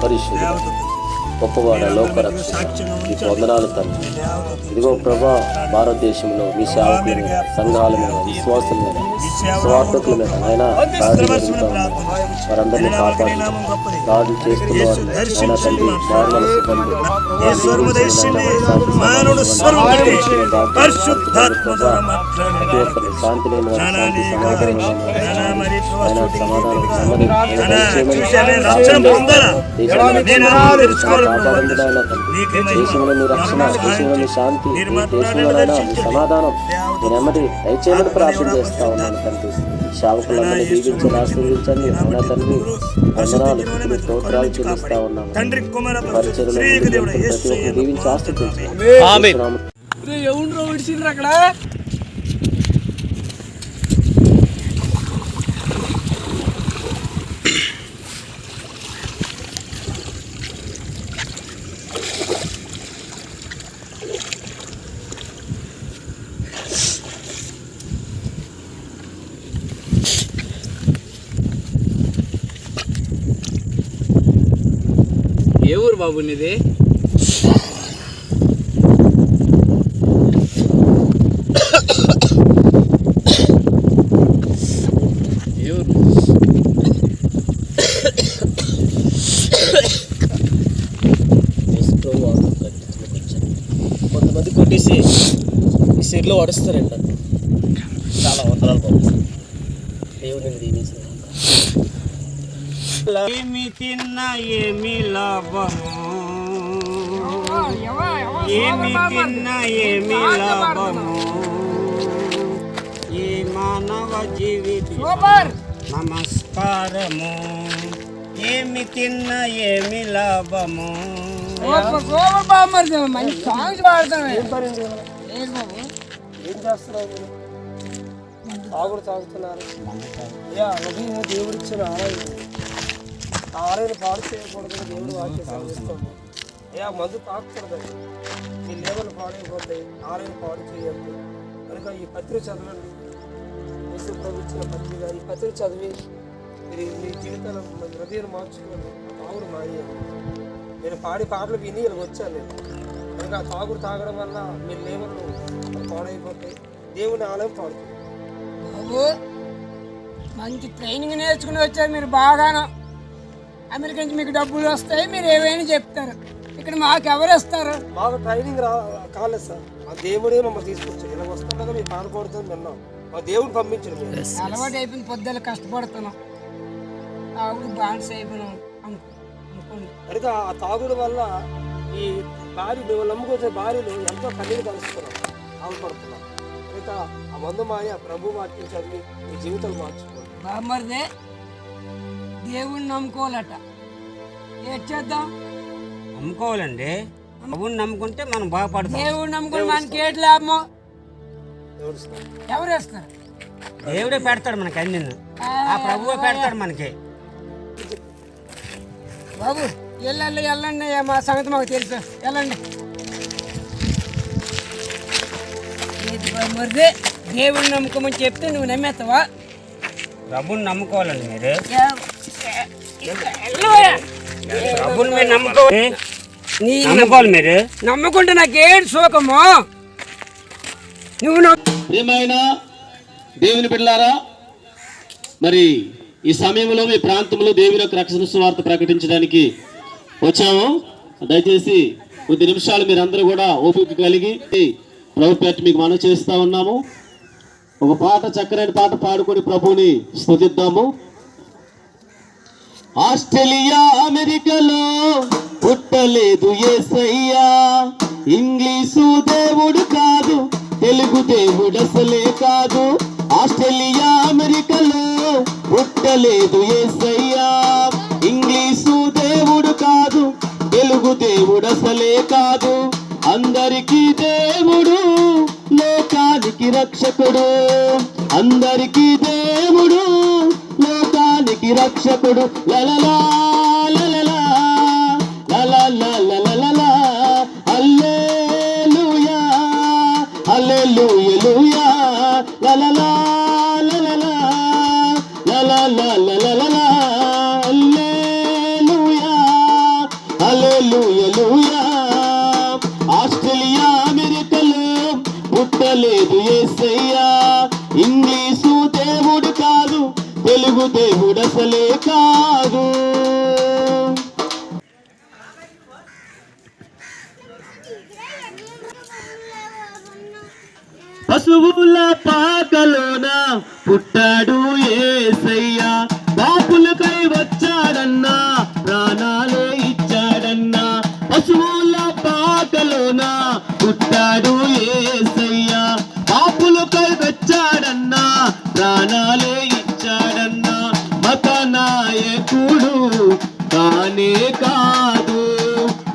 పరిశుద్ధ గొప్పవాడ లోకరక్షణ మీకు వందనాలు తండ్రి. ఇదిగో ప్రభా, భారతదేశంలో మీ సేవకుల మీద, సంఘాల మీద, విశ్వాసుల మీద, స్వార్థకుల మీద ఆయన దాడి జరుగుతూ ఉన్నారు. వారందరినీ కాపాడి దాడులు చేస్తున్న వారిని ఆయన తండ్రి మార్మల సిబ్బంది శాంతి లేని శాంతి, సమాధానం ఆయన సమాధానం దేశంలో మీ రక్షణ, దేశంలో మీ శాంతి, దేశంలోనైనా మీ సమాధానం నేనెమ్మటి దయచేయమని ప్రార్థన చేస్తా ఉన్నాను తండ్రి. సేవకులందరినీ దీవించండి, ఆశీర్వదించండి. అయినా తండ్రి వందనాలు, స్తోత్రాలు చెల్లిస్తా ఉన్నాను. పరిచర్యలో ప్రతి ఒక్కరు దీవించి ఆశీర్వదించండి. ఎవరు విడిచిండ్రు అక్కడ? ఏ ఊరు బాబు నీది? కొంతమంది కొట్టేసి ఈ సైడ్లో వడుస్తారంట. చాలా వందనాలు బాబు. దేవుడిని దీవించిన ఏమి తిన్నా ఏమి లాభము, ఏమి తిన్నా ఏమి లాభము, ఈ మానవ జీవితం నమస్కారము. ఏమి తిన్నా ఏమి లాభము. మంచి సాంగ్స్ పాడతాను. ఏం చేస్తున్నారు మీరు? తాగుడు తాగుతున్నారు. దేవుడు ఇచ్చిన ఆలయం పాడు చేయకూడదు. దేవుడు వాక్యం చదివిస్తుంది. మందు తాగకూడదు. మీ లేవలు పాడైపోతాయి. ఆలయం పాడు చేయొద్దు. కనుక ఈ పత్రిక చదవండి. యేసు ప్రభు ఇచ్చిన పత్రిక. ఈ పత్రిక చదివి మీరు మీ జీవితాలు హృదయాలు మార్చుకోండి. తాగుడు మానేయండి. నేను పాడి పాటలు విని ఇలా వచ్చాను నేను. కనుక ఆ తాగుడు తాగడం వల్ల మీ లేవలు పాడైపోతాయి. దేవుని ఆలయం పాడుతుంది. బాబు మంచి ట్రైనింగ్ నేర్చుకుని వచ్చారు మీరు. బాగాను అమెరికా నుంచి మీకు డబ్బులు వస్తాయి. మీరు ఏమైనా చెప్తారు. ఇక్కడ మాకు ఎవరు ఇస్తారు? మాకు ట్రైనింగ్ కాలేదు సార్. మా దేవుడే మమ్మల్ని తీసుకొచ్చారు. ఇలా వస్తుండగా మీరు పాడుకోవడం విన్నాం. మా దేవుడు పంపించారు. అలవాటు అయిపోయింది. పొద్దున్న కష్టపడుతున్నాం. తాగుడు బాన్స్ అయిపోయినాం అనుకోండి. కనుక ఆ తాగుడు వల్ల ఈ భార్యలు నమ్ముకొచ్చే భార్యలు ఎంతో కన్నీరు కలుస్తున్నారు, ఆవుపడుతున్నారు. కనుక ఆ మందు మాయ ప్రభు వాక్యం చదివి మీ జీవితాలు మార్చుకోండి. బామ్మరిదే దేవుణ్ణి నమ్ముకోవాలట. ఏం చేద్దాం? నమ్ముకోవాలండి. ప్రభుని నమ్ముకుంటే మనం బాగుపడతాం. దేవుడు నమ్ముకుంటే మనకి ఏంటి లాభం? ఎవరు వేస్తారు? దేవుడే పెడతాడు మనకి అన్ని. ఆ ప్రభువే పెడతాడు మనకి. బాబు వెళ్ళండి వెళ్ళండి. మా సంగతి మాకు తెలుసు. వెళ్ళండి. మరిదే దేవుడిని నమ్ముకోమని చెప్తే నువ్వు నమ్మేస్తావా? ప్రభుని నమ్ముకోవాలండి మీరు. ప్రభుని మీరు నమ్ముకోవాలి. మీరు నమ్ముకుంటే నాకేంటి సుఖము? నువ్వు ప్రియమైన దేవుని బిడ్డలారా, మరి ఈ సమయంలో మీ ప్రాంతంలో దేవుని యొక్క రక్షణ సువార్త ప్రకటించడానికి వచ్చాము. దయచేసి కొద్ది నిమిషాలు మీరందరూ కూడా ఓపిక కలిగి ప్రభు పేట మీకు మనం చేస్తా ఉన్నాము. ఒక పాట, చక్కని పాట పాడుకొని ప్రభుని స్తుతిద్దాము. ఆస్ట్రేలియా అమెరికాలో పుట్టలేదు యేసయ్యా, ఇంగ్లీషు దేవుడు కాదు, తెలుగు దేవుడు అసలే కాదు. ఆస్ట్రేలియా అమెరికాలో పుట్టలేదు యేసయ్యా, ఇంగ్లీషు దేవుడు కాదు, తెలుగు దేవుడు అసలే కాదు. అందరికీ దేవుడు, లోకానికి రక్షకుడు. అందరికీ దేవుడు, లోకానికి రక్షకుడు. లలలా లలలా లలలా లలలా హల్లెలూయా హల్లెలూయా లలలా లలలా లలలా లలలా హల్లెలూయా హల్లెలూయా. ఆస్ట్రేలియా అమెరికాలో పుట్టలేదు యేసయ్యా, ఇంగ్లీషు దేవుడు కాదు, తెలుగు దేవుడు అసలే కాదు. పశువుల పాకలోన పుట్టాడు యేసయ్యా, పాపులకై వచ్చాడన్నా, ప్రాణాలే ఇచ్చాడన్నా. పశువుల పాకలోన పుట్టాడు యేసయ్యా, పాపులకై వచ్చాడన్నా, ప్రాణాలే ఇచ్చాడన్నా. మత నాయకుడు కానే కాదు,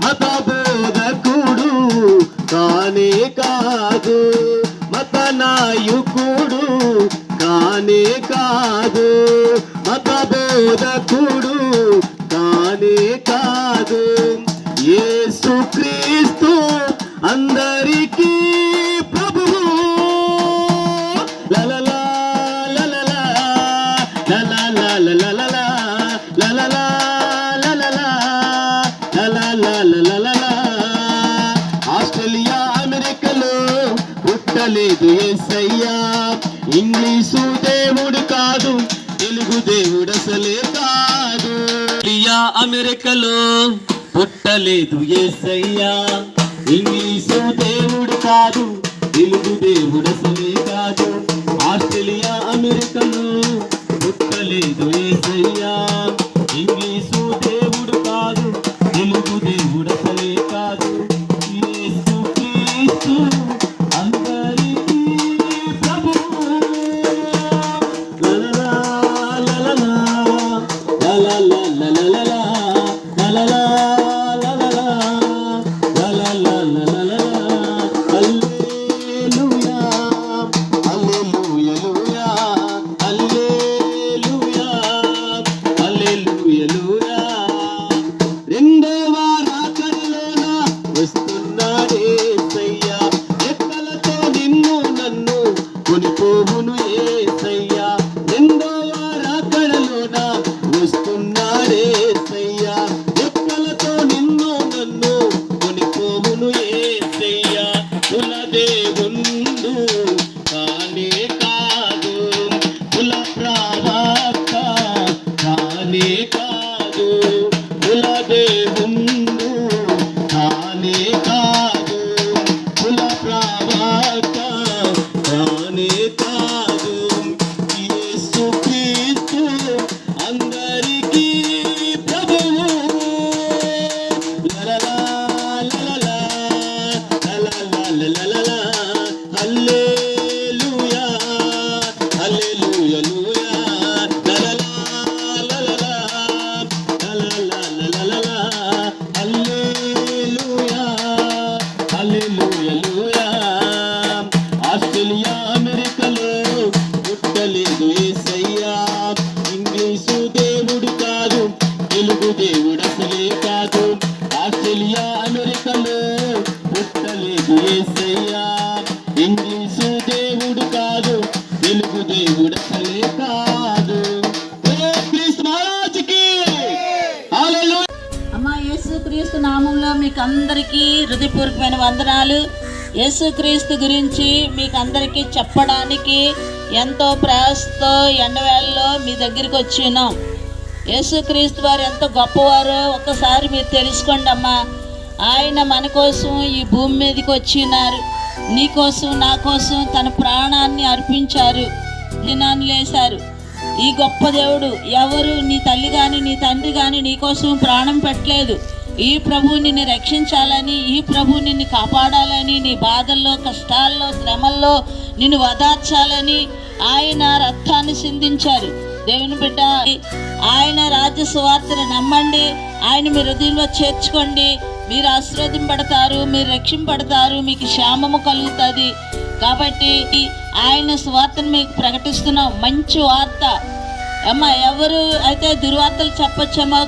మత బోధకుడు కానే కాదు, మత నాయకుడు కానే కాదు, మత బోధకుడు కానే కాదు. యేసు క్రీస్తు అందరికీ ప్రభువు. లలలా లలలా లలలా లలలా లలలా లలలా లలలా. ఆస్ట్రేలియా అమెరికాలో పుట్టలేదు యేసయ్యా, ఇంగ్లీషు దేవుడు కాదు, తెలుగు దేవుడు అసలే కాదు. ఆస్ట్రేలియా అమెరికాలో పుట్టలేదు యేసయ్యా, ఇంగ్లీషు దేవుడు కాదు, తెలుగు దేవుడు అసలే కాదు. ఆస్ట్రేలియా అమెరికాలో పుట్టలేదు యేసయ్యా, ఇంగ్లీషు దేవుడు కాదు, తెలుగు దేవుడు అసలే కాదు. యేసు క్రీస్తు అందరికీ ప్రభువు. లలలా లలలా లలలా లలలా లలలా లలలా లలలా లలలా. హల్లెలూయా హల్లెలూయా హల్లెలూయా హల్లెలూయా. రెండవ రాకడలోన వస్తున్నాడేసయ్యా, రెక్కలతో నిన్ను నన్ను కొనిపోవును యేసయ్యా. రెండవ రాకడలోన వస్తున్నాడేసయ్యా, రెక్కలతో నిన్ను నన్ను కొనిపోవును యేసయ్యా. కులదేవుండు కానే కాదు, కుల ప్రవక్త కానే కాదు, కులదేవుండు కానే కాదు, కుల ప్రవక్త కానే కాదు. యేసు క్రీస్తు అందరికీ ప్రభువు. లలలా లలలా లలలా లలలా. హల్లెలూయా హల్లెలూయా లలలా లలలా లలలా లలలా. హల్లెలూయా హల్లెలూయా. ఆస్ట్రేలియా అమెరికాలో పుట్టలేదు యేసయ్యా, ఇంగ్లీషు దేవుడు కాదు, తెలుగు దేవుడు అసలే కాదు. ఆస్ట్రేలియా అమెరికాలో పుట్టలేదు యేసయ్యా, ఇంగ్లీషు దేవుడు కాదు, తెలుగు దేవుడు అసలే కాదు. క్రీస్తు మహారాజుకి హల్లెలూయా. అమ్మా యేసుక్రీస్తు నామంలో మీకు అందరికీ హృదయపూర్వకమైన వందనాలు. యేసుక్రీస్తు గురించి మీకు అందరికీ చెప్పడానికి ఎంతో ప్రయాసతో ఎండవేళలో మీ దగ్గరికి వచ్చి ఉన్నాం. యేసుక్రీస్తు వారు ఎంత గొప్పవారో ఒక్కసారి మీరు తెలుసుకోండి అమ్మా. ఆయన మన కోసం ఈ భూమి మీదకి వచ్చినారు, నీ కోసం నా కోసం తన ప్రాణాన్ని అర్పించారు, దినాన్ని లేశారు. ఈ గొప్ప దేవుడు ఎవరు నీ తల్లి కానీ నీ తండ్రి కానీ నీ కోసం ప్రాణం పెట్టలేదు. ఈ ప్రభు నిన్ను రక్షించాలని, ఈ ప్రభు నిన్ను కాపాడాలని, నీ బాధల్లో కష్టాల్లో శ్రమల్లో నిన్ను వదార్చాలని ఆయన రక్తాన్ని సిందించారు. దేవుని బిడ్డ, ఆయన రాజ్య సువార్తను నమ్మండి, ఆయన మీ హృదయంలో చేర్చుకోండి, మీరు ఆశీర్వదింపడతారు, మీరు రక్షింపడతారు, మీకు క్షేమము కలుగుతుంది. కాబట్టి ఆయన సువార్తను మీకు ప్రకటిస్తున్నాం. మంచి వార్త అమ్మ. ఎవరు అయితే దుర్వార్తలు చెప్పొచ్చేమో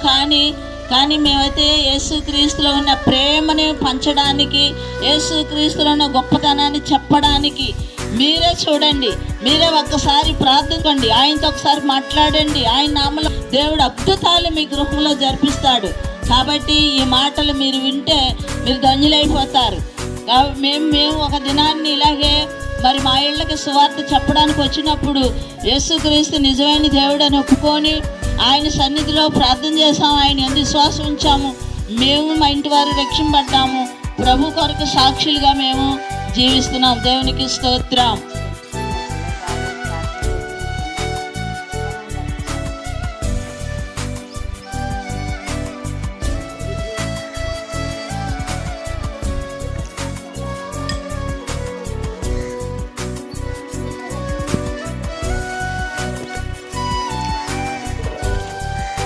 కానీ మేమైతే యేసుక్రీస్తులో ఉన్న ప్రేమని పంచడానికి, యేసుక్రీస్తులో ఉన్న గొప్పతనాన్ని చెప్పడానికి మీరే చూడండి, మీరే ఒక్కసారి ప్రార్థించండి, ఆయనతో ఒకసారి మాట్లాడండి. ఆయన నామలో దేవుడు అద్భుతాలు మీ గృహంలో జరిపిస్తాడు. కాబట్టి ఈ మాటలు మీరు వింటే మీరు ధన్యులైపోతారు. మేము ఒక దినాన్ని ఇలాగే మరి మా ఇళ్ళకి సువార్త చెప్పడానికి వచ్చినప్పుడు యేసుక్రీస్తు నిజమైన దేవుడు అని ఒప్పుకొని ఆయన సన్నిధిలో ప్రార్థన చేసాము, ఆయన ఎంత విశ్వాసం ఉంచాము. మేము మా ఇంటి వారు రక్షింపడ్డాము. ప్రభు కొరకు సాక్షులుగా మేము జీవిస్తున్నాం. దేవునికి స్తోత్రం.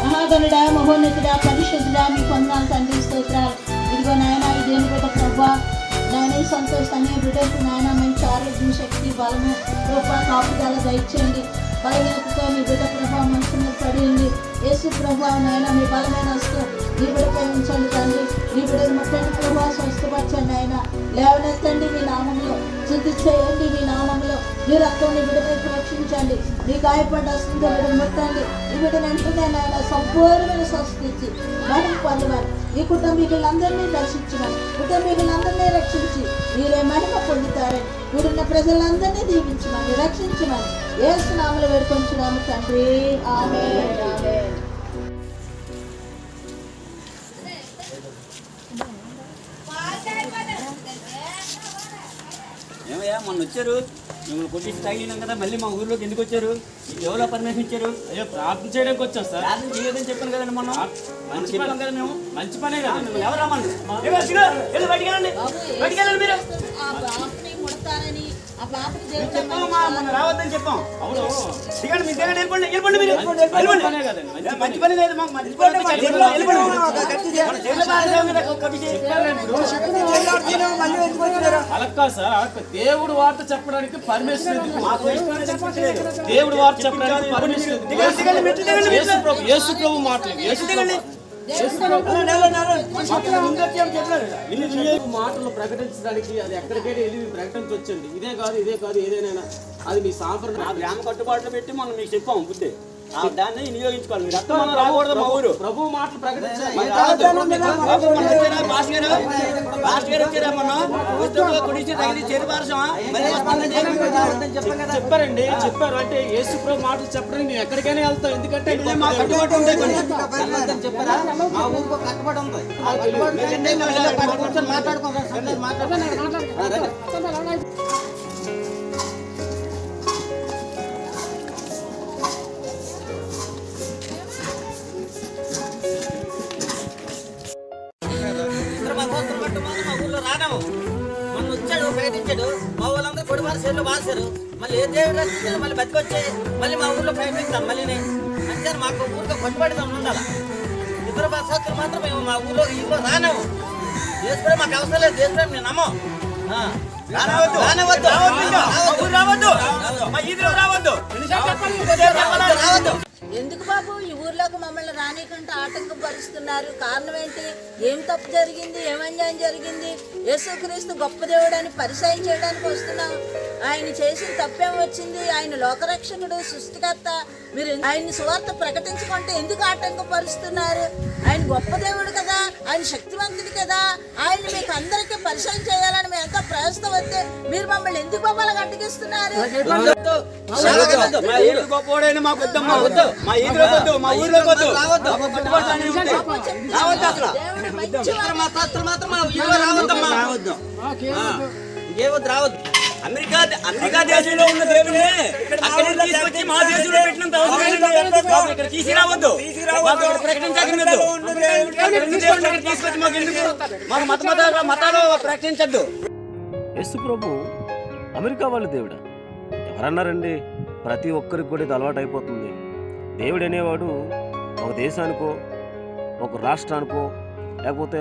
మహాగణుడా, మహోన్నతుడా, పరిశుద్ధుడా, మీ పొందాలు తండ్రి స్తోత్రాలు. ఇదిగో నాయన ఈ దేని బిడ్డ ప్రభా, నాయన సంతోషాన్ని బిడ్డకు నాయన మంచి ఆరోగ్యం, శక్తి, బలము, కృప, కాపుదల దయచేయండి. బలహీనతతో మీ బిడ్డ ప్రభా మనసు మీద పడింది. యేసు ప్రభా నాయన మీ బలమైన హస్తం ఈ బిడ్డపై ఉంచండి తండ్రి. ఈ బిడ్డను ముట్టండి ప్రభా, స్వస్థపరచండి ఆయన. లేవనెత్తండి మీ నామంలో, శుద్ధి చేయండి మీ నామంలో. మీ రక్తం నీ బిడ్డపై రక్షించండి. మీ గాయపడ్డ హస్తంతో బిడ్డను ముట్టండి. ఈ బిడ్డను వెంటనే నాయన సంపూర్ణమైన స్వస్థ ఇచ్చి మనం పొందవాలి. ఈ కుటుంబీకులందరినీ దర్శించమని, కుటుంబీకులందరినీ రక్షించి మీరే మహిమ పొందుతారని, మీరున్న ప్రజలందరినీ దీవించమని, రక్షించమని యేసు నామములో వేడుకొంచున్నాము తండ్రి. ఆమేన్. ఆమేన్. ఏమయ్యా మొన్న వచ్చారు మిమ్మల్ని కొట్టి తగిలినాం కదా, మళ్ళీ మా ఊర్లోకి ఎందుకు వచ్చారు? మీకు ఎవరో పర్మిషన్ ఇచ్చారు? అయ్యో ప్రార్థన చేయడానికి వచ్చాం సార్. ప్రార్థన చేయదని చెప్పాను కదండి మొన్న. మంచి పని కదా, మేము మంచి పనే కదా. మిమ్మల్ని ఎవరు రమ్మని బయటికి వెళ్ళండి, బయటికి వెళ్ళండి మీరు. ఆ బాబుని ముడతారని ఆ బాబుకి చెప్పామమ్మా, మొన్న రావద్దని చెప్పాం. అవును దిగండి, మీరు దిగండి, వెళ్ళిపోండి మీరు. మంచి పనే కదండి, మంచి పని లేదు మాకు, మంచి పని లేదు. వెళ్ళిపోండి. మన జైల్లో పారేసాం కదా ఒక్క విషయం. అలా కాదు సార్, అలా దేవుడు వార్త చెప్పడానికి పర్మిషన్ ఎందుకు? దేవుడు వార్త చెప్పడానికి పర్మిషన్ ఎందుకు? యేసు ప్రభు మాటలు, మాటలు ప్రకటించడానికి అది ఎక్కడికైనా వెళ్ళి ప్రకటించవచ్చండి. ఇదే కాదు ఏదైనా అది మీ సాంప్రదాయం గ్రామ కట్టుబాట్లు పెట్టి మనం మీకు చెప్పాము బుద్ధి, దాన్ని వినియోగించుకోవాలి. మీరు అర్థం మనం రాకూడదు మా ఊరు. ప్రభు మాటలు ప్రకటించాలి. చెప్పారండి, చెప్పారు. అంటే యేసు ప్రభు మాటలు చెప్పడానికి మేము ఎక్కడికైనా వెళ్తాం, ఎందుకంటే మా కట్టుబాటు ఉంటాయి. చెప్పారా? మా ఊరికి కట్టుబడి ఉంది. మాట్లాడుకుంటాం. మా ఊళ్ళో రానాము, మొన్న వచ్చాడు ప్రకటించాడు, మా వాళ్ళందరూ పొడివారు సేర్లు బాసారు. మళ్ళీ ఏ దేవుడు రక్షించారు, మళ్ళీ బతికొచ్చి మళ్ళీ మా ఊళ్ళో ప్రకటిస్తాను. మళ్ళీ అంటే మాకు ఊరిలో పట్టుబడి ఉండాలి. ఇతర భాషలు మాత్రం మేము మా ఊళ్ళో రానాము. దేశప్రేమ మాకు అవసరం లేదు, దేశప్రేమ మేము నమ్మం. ఎందుకు బాబు ఈ ఊర్లోకి మమ్మల్ని రానికంటే ఆటంకం పరుస్తున్నారు? కారణం ఏంటి? ఏం తప్పు జరిగింది? ఏం అన్యాయం జరిగింది? యేసుక్రీస్తు గొప్ప దేవుడు అని పరిచయం చేయడానికి వస్తున్నాం. ఆయన చేసిన తప్పేం వచ్చింది? ఆయన లోకరక్షకుడు, సృష్టికర్త. మీరు ఆయన్ని సువార్త ప్రకటించుకుంటే ఎందుకు ఆటంకం పరుస్తున్నారు? ఆయన గొప్ప దేవుడు కదా, ఆయన శక్తివంతుడు కదా, ఆయన మీకు అందరికీ పరిచయం చేయాలని మేము ఎంతో ప్రయత్నం వస్తే మీరు మమ్మల్ని ఎందుకు మమ్మల్ని అడ్డగిస్తున్నారు? రావద్దు. అమెరికా దేశంలో ఉన్న దేవుడిని అక్కడి తీసుకొచ్చి మా దేశంలో పెట్టినంత అవసరం ఇక్కడ తీసుకురావద్దు. తీసుకొచ్చి మాకు మతాలు ప్రకటించద్దు. యేసు ప్రభు అమెరికా వాళ్ళ దేవుడా? ఎవరన్నారండి? ప్రతి ఒక్కరికి కూడా ఇది అలవాటు అయిపోతుంది. దేవుడు అనేవాడు ఒక దేశానికో, ఒక రాష్ట్రానికో, లేకపోతే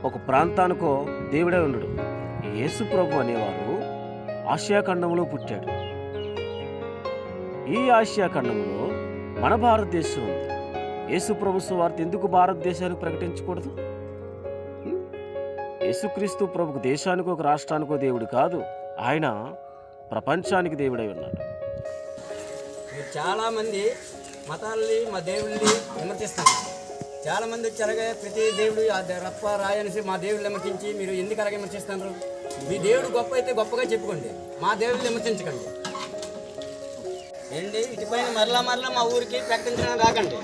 ఒక ప్రాంతానికో దేవుడే ఉండడు. యేసు ప్రభు అనేవాడు ఆసియా ఖండంలో పుట్టాడు. ఈ ఆసియా ఖండంలో మన భారతదేశం ఉంది. యేసు ప్రభు సువార్త ఎందుకు భారతదేశానికి ప్రకటించకూడదు? యేసుక్రీస్తు ప్రభుకు దేశానికో ఒక రాష్ట్రానికో దేవుడు కాదు, ఆయన ప్రపంచానికి దేవుడై ఉన్నాడు. చాలా మంది మతాలని మా దేవుళ్ళని విమర్శిస్తారు. చాలా మంది వచ్చి అలాగే ప్రతి దేవుడు రప్ప రాయనేసి మా దేవుళ్ళు విమర్శించి మీరు ఎందుకు అలాగే విమర్శిస్తున్నారు? మీ దేవుడు గొప్ప అయితే గొప్పగా చెప్పుకోండి, మా దేవుళ్ళు విమర్శించకండి. ఏంటి ఇటుపైన మరలా మా ఊరికి ప్రకటించడానికి రాకండి,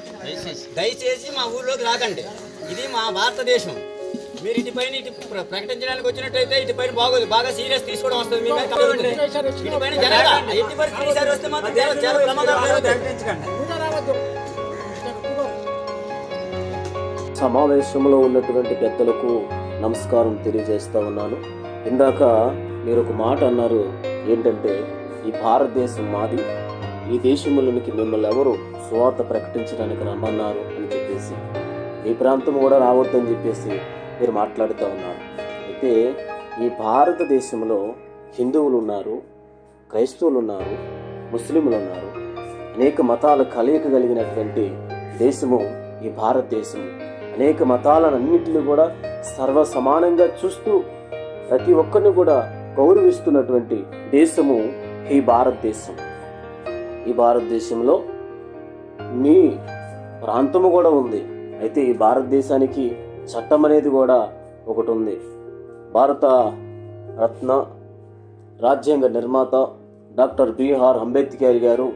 దయచేసి మా ఊర్లోకి రాకండి. ఇది మా భారతదేశం. మీరు ఇటుపైన ప్రకటించడానికి వచ్చినట్టయితే ఇటుపైన బాగోదు, బాగా సీరియస్ తీసుకోవడం వస్తుంది. ఇటుపైన జరగాలి. ఎట్టి పరిస్థితి ఈసారి వస్తే మాత్రం చాలా ప్రమాదాలు జరుగుతాయి. సమావేశంలో ఉన్నటువంటి పెద్దలకు నమస్కారం తెలియజేస్తా ఉన్నాను. ఇందాక మీరు ఒక మాట అన్నారు, ఏంటంటే ఈ భారతదేశం మాది, ఈ దేశంలోనికి మిమ్మల్ని ఎవరు సువార్త ప్రకటించడానికి రమ్మన్నారు అని చెప్పేసి, ఈ ప్రాంతం కూడా రావద్దని చెప్పేసి మీరు మాట్లాడుతూ ఉన్నారు. అయితే ఈ భారతదేశంలో హిందువులు ఉన్నారు, క్రైస్తవులు ఉన్నారు, ముస్లింలు ఉన్నారు, అనేక మతాల కలయిక కలిగినటువంటి దేశము ఈ భారతదేశం. అనేక మతాలన్నింటినీ కూడా సర్వసమానంగా చూస్తూ ప్రతి ఒక్కరిని కూడా గౌరవిస్తున్నటువంటి దేశము ఈ భారతదేశం. ఈ భారతదేశంలో మీ ప్రాంతము కూడా ఉంది. అయితే ఈ భారతదేశానికి చట్టం అనేది కూడా ఒకటి ఉంది. భారత రత్న రాజ్యాంగ నిర్మాత డాక్టర్ బిఆర్ అంబేద్కర్ గారు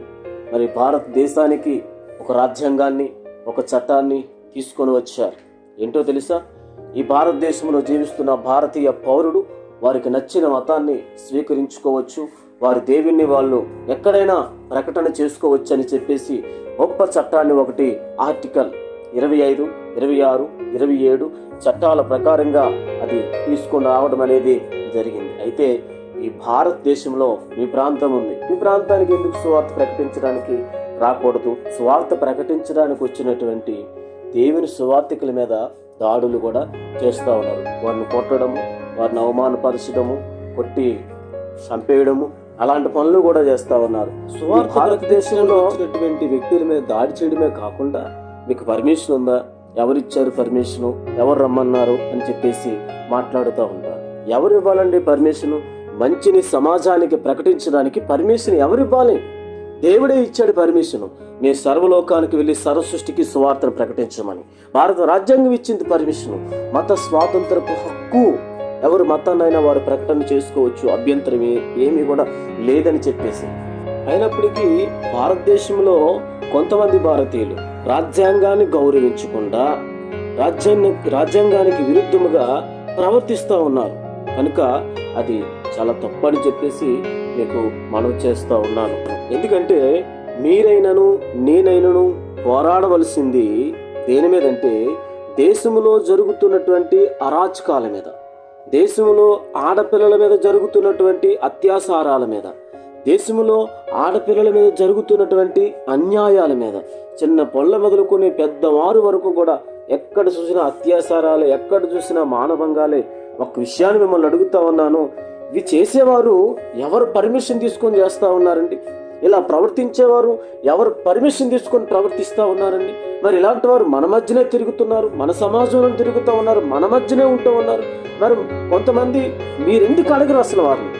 మరి భారతదేశానికి ఒక రాజ్యాంగాన్ని, ఒక చట్టాన్ని తీసుకొని వచ్చారు. ఏంటో తెలుసా? ఈ భారతదేశంలో జీవిస్తున్న భారతీయ పౌరుడు వారికి నచ్చిన మతాన్ని స్వీకరించుకోవచ్చు, వారి దేవుణ్ణి వాళ్ళు ఎక్కడైనా ప్రకటన చేసుకోవచ్చు అని చెప్పేసి గొప్ప చట్టాన్ని ఒకటి ఆర్టికల్ 25, 26, 27 చట్టాల ప్రకారంగా అది తీసుకొని రావడం అనేది జరిగింది. అయితే ఈ భారతదేశంలో మీ ప్రాంతం ఉంది, మీ ప్రాంతానికి ఎందుకు సువార్త ప్రకటించడానికి రాకూడదు? సువార్త ప్రకటించడానికి వచ్చినటువంటి దేవుని సువార్థికుల మీద దాడులు కూడా చేస్తూ ఉన్నారు. వారిని కొట్టడము, వారిని అవమానపరచడము, కొట్టి చంపేయడము, అలాంటి పనులు కూడా చేస్తూ ఉన్నారు. సువార్త భారతదేశంలో వచ్చినటువంటి వ్యక్తుల మీద దాడి చేయడమే కాకుండా మీకు పర్మిషన్ ఉందా, ఎవరిచ్చారు పర్మిషను, ఎవరు రమ్మన్నారు అని చెప్పేసి మాట్లాడుతూ ఉంటారు. ఎవరు ఇవ్వాలండి పర్మిషను? మంచిని సమాజానికి ప్రకటించడానికి పర్మిషన్ ఎవరివ్వాలి? దేవుడే ఇచ్చాడు పర్మిషను. మీ సర్వలోకానికి వెళ్ళి సర్వసృష్టికి సువార్తను ప్రకటించమని భారత రాజ్యాంగం ఇచ్చింది పర్మిషను. మత స్వాతంత్రపు హక్కు, ఎవరు మతాన్నైనా వారు ప్రకటన చేసుకోవచ్చు, అభ్యంతరం ఏమీ కూడా లేదని చెప్పేసి. అయినప్పటికీ భారతదేశంలో కొంతమంది భారతీయులు రాజ్యాంగాన్ని గౌరవించకుండా రాజ్యాంగానికి విరుద్ధముగా ప్రవర్తిస్తూ ఉన్నారు. కనుక అది చాలా తప్పని చెప్పేసి మీకు మనవి చేస్తూ ఉన్నాను. ఎందుకంటే మీరైనను నేనైనను పోరాడవలసింది దేని మీదంటే దేశంలో జరుగుతున్నటువంటి అరాచకాల మీద, దేశంలో ఆడపిల్లల మీద జరుగుతున్నటువంటి అత్యాచారాల మీద, దేశంలో ఆడపిల్లల మీద జరుగుతున్నటువంటి అన్యాయాల మీద, చిన్న పొల్ల మొదలుకొని పెద్దవారు వరకు కూడా ఎక్కడ చూసినా అత్యాచారాలే, ఎక్కడ చూసినా మానభంగాలే. ఒక విషయాన్ని మిమ్మల్ని అడుగుతా ఉన్నాను, ఇవి చేసేవారు ఎవరు పర్మిషన్ తీసుకొని చేస్తూ ఉన్నారండి? ఇలా ప్రవర్తించేవారు ఎవరు పర్మిషన్ తీసుకొని ప్రవర్తిస్తూ ఉన్నారండి? మరి ఇలాంటి వారు మన మధ్యనే తిరుగుతున్నారు, మన సమాజంలో తిరుగుతూ ఉన్నారు, మన మధ్యనే ఉంటూ ఉన్నారు. మరి కొంతమంది మీరెందుకు అడగరు అసలు వారిని?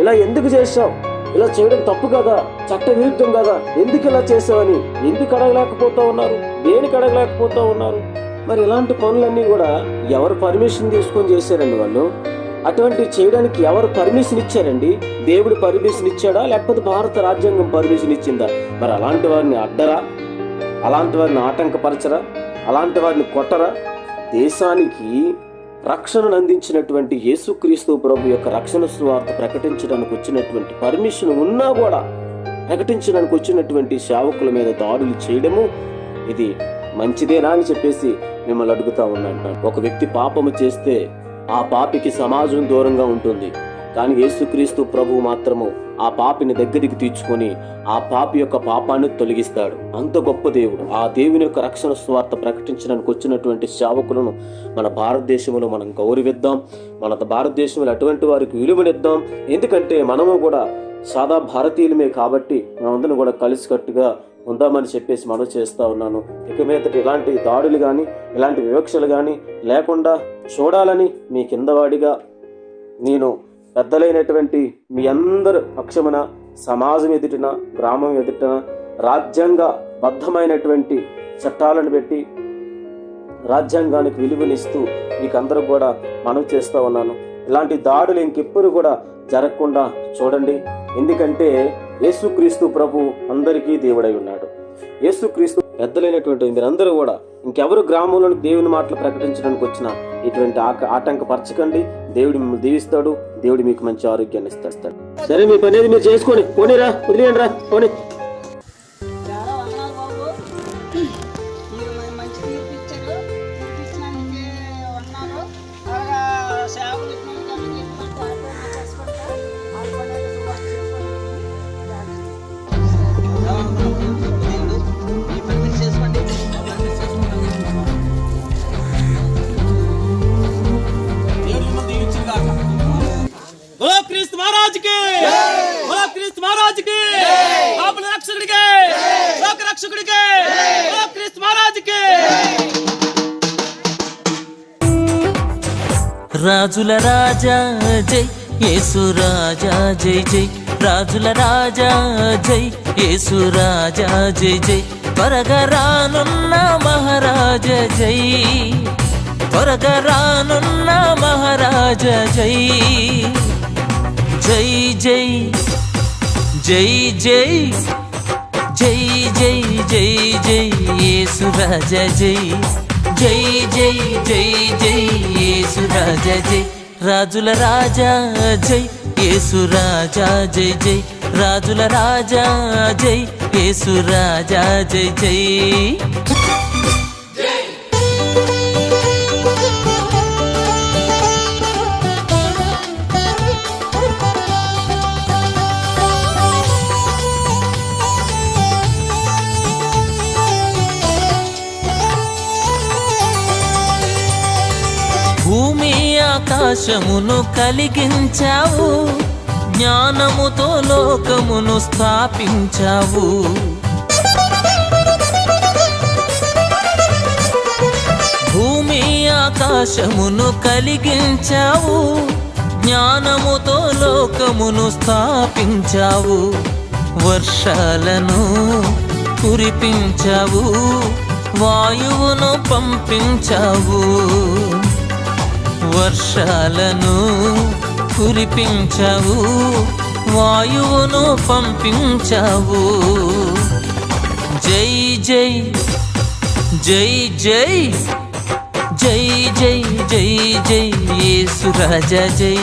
ఇలా ఎందుకు చేశావు, ఇలా చేయడం తప్పు కదా, చట్ట విరుద్ధం కదా, ఎందుకు ఇలా చేసావని ఎందుకు అడగలేకపోతా ఉన్నారు? దేనికి అడగలేకపోతా ఉన్నారు? మరి ఇలాంటి పనులన్నీ కూడా ఎవరు పర్మిషన్ తీసుకొని చేశారండి వాళ్ళు? అటువంటి చేయడానికి ఎవరు పర్మిషన్ ఇచ్చారండి? దేవుడు పర్మిషన్ ఇచ్చాడా, లేకపోతే భారత రాజ్యాంగం పర్మిషన్ ఇచ్చిందా? మరి అలాంటి వారిని అడ్డరా, అలాంటి వారిని ఆటంకపరచరా, అలాంటి వారిని కొట్టరా? దేశానికి రక్షణను అందించినటువంటి యేసుక్రీస్తు ప్రభు యొక్క రక్షణ సువార్త ప్రకటించడానికి వచ్చినటువంటి పర్మిషన్ ఉన్నా కూడా ప్రకటించడానికి వచ్చినటువంటి సేవకుల మీద దాడులు చేయడము ఇది మంచిదేనా అని చెప్పేసి మిమ్మల్ని అడుగుతా ఉన్నాను. ఒక వ్యక్తి పాపము చేస్తే ఆ పాపికి సమాజం దూరంగా ఉంటుంది, కానీ యేసుక్రీస్తు ప్రభువు మాత్రము ఆ పాపిని దగ్గరికి తీర్చుకొని ఆ పాపి యొక్క పాపాన్ని తొలగిస్తాడు. అంత గొప్ప దేవుడు. ఆ దేవుని యొక్క రక్షణ సువార్త ప్రకటించడానికి వచ్చినటువంటి సేవకులను మన భారతదేశంలో మనం గౌరవిద్దాం, మన భారతదేశంలో అటువంటి వారికి విలువనిద్దాం. ఎందుకంటే మనము కూడా సాదా భారతీయులమే కాబట్టి మనందరం కూడా కలిసికట్టుగా ఉందామని చెప్పేసి మనం చేస్తూ ఉన్నాను. ఇక మీదట ఇలాంటి దాడులు కానీ ఇలాంటి వివక్షలు కానీ లేకుండా చూడాలని మీ కిందవాడిగా నేను పెద్దలైనటువంటి మీ అందరు పక్షమున సమాజం ఎదుటిన, గ్రామం ఎదుటిన రాజ్యాంగ బద్ధమైనటువంటి చట్టాలను పెట్టి రాజ్యాంగానికి విలువనిస్తూ మీకందరూ కూడా మనవి చేస్తూ ఉన్నాను. ఇలాంటి దాడులు ఇంకెప్పుడు కూడా జరగకుండా చూడండి. ఎందుకంటే యేసుక్రీస్తు ప్రభు అందరికీ దేవుడై ఉన్నాడు. యేసుక్రీస్తు పెద్దలైనటువంటి మీరందరూ కూడా ఇంకెవరు గ్రామంలో దేవుని మాటలు ప్రకటించడానికి వచ్చినా ఇటువంటి ఆటంకపరచకండి. దేవుడు మిమ్మల్ని దీవిస్తాడు, దేవుడు మీకు మంచి ఆరోగ్యాన్ని ఇస్తాడు. సరే, మీ పని మీరు చేసుకోండి, పోనీరా, వదిలేయండి రా, పోనీ. క్రీస్తు మహారాజుకి, క్రీస్తు మహారాజుకి, పాపుల రక్షకుడికి, లోక రక్షకుడికి, క్రీస్తు మహారాజుకి. రాజుల రాజా జై యేసు రాజా జై జై, రాజుల రాజా జై యేసు రాజా జై జై, త్వరగా రానున్న మహారాజ జై, త్వరగా రానున్న మహారాజ జై. జై జై జై జై జై జై జై జై యేసు రాజా జై, జై జై జై జై యేసు రాజా జై, రాజుల రాజా జై యేసు రాజా జై జై రాజుల రాజా జై యేసు రాజా జై జై భూమి ఆకాశమును కలిగించావు, జ్ఞానముతో లోకమును స్థాపించావు. భూమి ఆకాశమును కలిగించావు, జ్ఞానముతో లోకమును స్థాపించావు. వర్షాలను కురిపించావు, వాయువును పంపించావు. వర్షాలను కురిపించావు, వాయువును పంపించావు. జై జై జై జై జై జై జై జై యేసు రాజా జై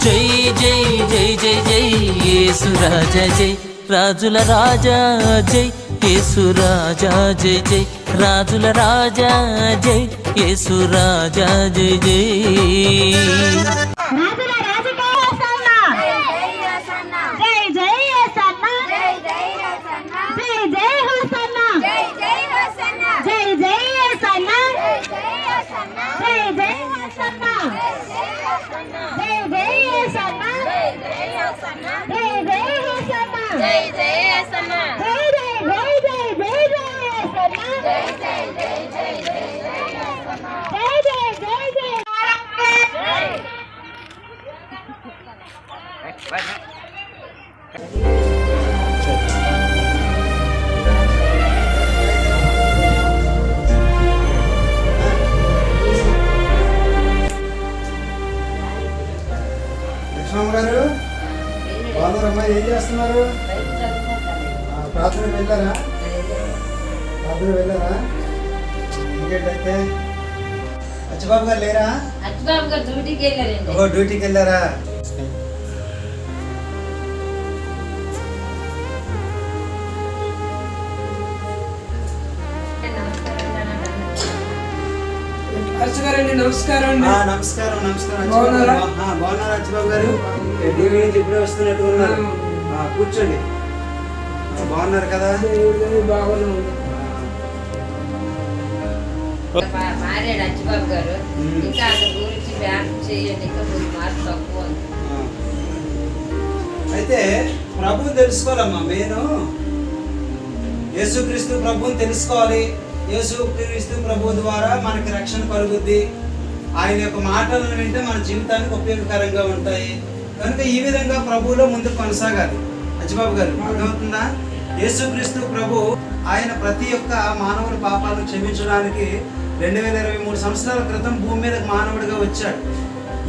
జై జై జై జై జై యేసు రాజా జై రాజుల రాజా జై యేసు రాజా జై జై రాజుల రాజా జై యేసు రాజా జై జై లక్ష్మమ్మ గారు బాగున్నారమ్మా? ఏం చేస్తున్నారు? ప్రార్థన వెళ్ళారా? ఇంకేంటైతే అచ్చిబాబు గారు లేరా? అచ్చిబాబు గారు డ్యూటీకి వెళ్ళారండి. ఓ డ్యూటీకి వెళ్ళారా? నమస్కారం. నమస్కారం బాగున్నారా అచ్చిబాబు గారు? డ్యూటీ నుంచి ఇప్పుడే వస్తున్నట్టు ఉన్నారు. కూర్చోండి. బాగున్నారు కదా? మారాడు అచ్చిబాబు గారు. ఇంకా అతని గురించి బ్యాంక్ చేయండి, ఇంకా 3 మార్క్స్ తక్కువ. అయితే ప్రభుని తెలుసుకోవాలమ్మా. నేను యేసుక్రీస్తు ప్రభుని తెలుసుకోవాలి. యేసుక్రీస్తు ప్రభు ద్వారా మనకి రక్షణ కలుగుద్ది. ఆయన యొక్క మాటలను వింటే మన జీవితానికి ఉపయోగకరంగా ఉంటాయి. కనుక ఈ విధంగా ప్రభువులో ముందుకు కొనసాగాలి. అచ్చిబాబు గారు అర్థమవుతుందా? యేసుక్రీస్తు ప్రభు ఆయన ప్రతి ఒక్క మానవుల పాపాలను క్షమించడానికి 2023 సంవత్సరాల క్రితం భూమి మీద మానవుడిగా వచ్చాడు.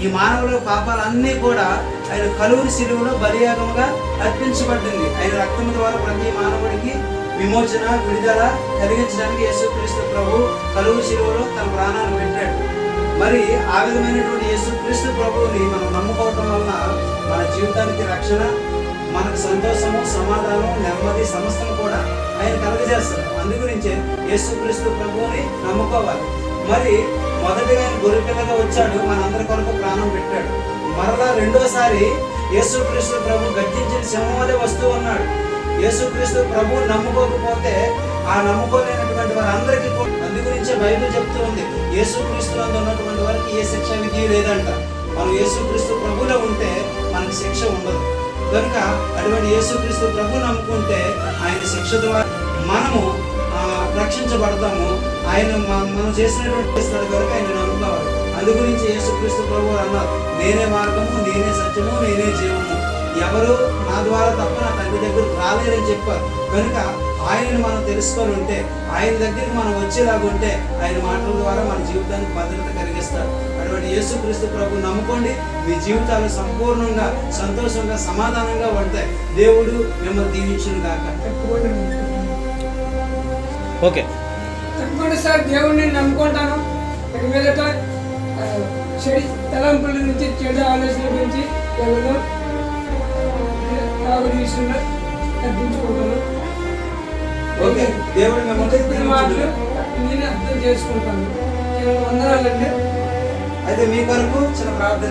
ఈ మానవుల పాపాలన్నీ కూడా ఆయన కలువరి శిలువలో బలియాగముగా అర్పించబడింది. ఆయన రక్తం ద్వారా ప్రతి మానవుడికి విమోచన విడుదల కలిగించడానికి యేసుక్రీస్తు ప్రభు కలువరి శిలువలో తన ప్రాణాలను పెట్టాడు. మరి ఆ విధమైనటువంటి యేసుక్రీస్తు ప్రభువుని మనం నమ్ముకోవటం వలన మన జీవితానికి రక్షణ, మనకు సంతోషము, సమాధానం, నెమ్మది సమస్తం కూడా ఆయన కలుగజేస్తారు. అందుగురించే యేసుక్రీస్తు ప్రభువుని నమ్ముకోవాలి. మరి మొదటిగా ఆయన గొర్రెపిల్లగా వచ్చాడు, మనందరి కొరకు ప్రాణం పెట్టాడు. మరలా రెండోసారి యేసుక్రీస్తు ప్రభు గర్జించిన సింహం వలె వస్తూ ఉన్నాడు. యేసుక్రీస్తు ప్రభువు నమ్ముకోకపోతే ఆ నమ్ముకోలేనటువంటి వారందరికీ కూడా, అందుగురించే బైబిల్ చెప్తూ ఉంది, యేసుక్రీస్తునందు ఉన్నటువంటి వారికి ఏ శిక్ష విధి లేదంట. మనం యేసుక్రీస్తు ప్రభులో ఉంటే మనకి శిక్ష ఉండదు. కనుక అటువంటి యేసుక్రీస్తు ప్రభు నమ్ముకుంటే ఆయన శిక్ష ద్వారా మనము రక్షించబడతాము. ఆయన మనం చేసినటువంటి ఇస్తాడు కనుక ఆయన నమ్ముకోవాలి. అందుగురించి యేసుక్రీస్తు ప్రభు అన్నారు, నేనే మార్గము, నేనే సత్యము, నేనే జీవము, ఎవరు నా ద్వారా తప్ప నా తండ్రి దగ్గరకు రాలేరని చెప్పారు. కనుక ఆయనను మనం తెలుసుకొని ఉంటే, ఆయన దగ్గరికి మనం వచ్చేలాగుంటే ఆయన మాటల ద్వారా మన జీవితానికి భద్రత కలిగిస్తాడు. అటువంటి యేసుక్రీస్తు ప్రభు నమ్ముకోండి, మీ జీవితాలు సంపూర్ణంగా సంతోషంగా సమాధానంగా ఉంటాయి. దేవుడు మిమ్మల్ని దీవించును గాక. ఓకే, తప్పకుండా సార్ దేవుడిని నమ్ముకుంటాను. ఇక మీదట చెడు తలంపుల నుంచి, చెడు ఆలోచనల నుంచి తాగుడు విషయంలో తగ్గించుకుంటాను. ఓకే, దేవుడు మిమ్మల్ని చెప్పిన మాటలు నేను అర్థం చేసుకుంటాను. వందనాలండి. అయితే మీ కొరకు చిన్న ప్రార్థన.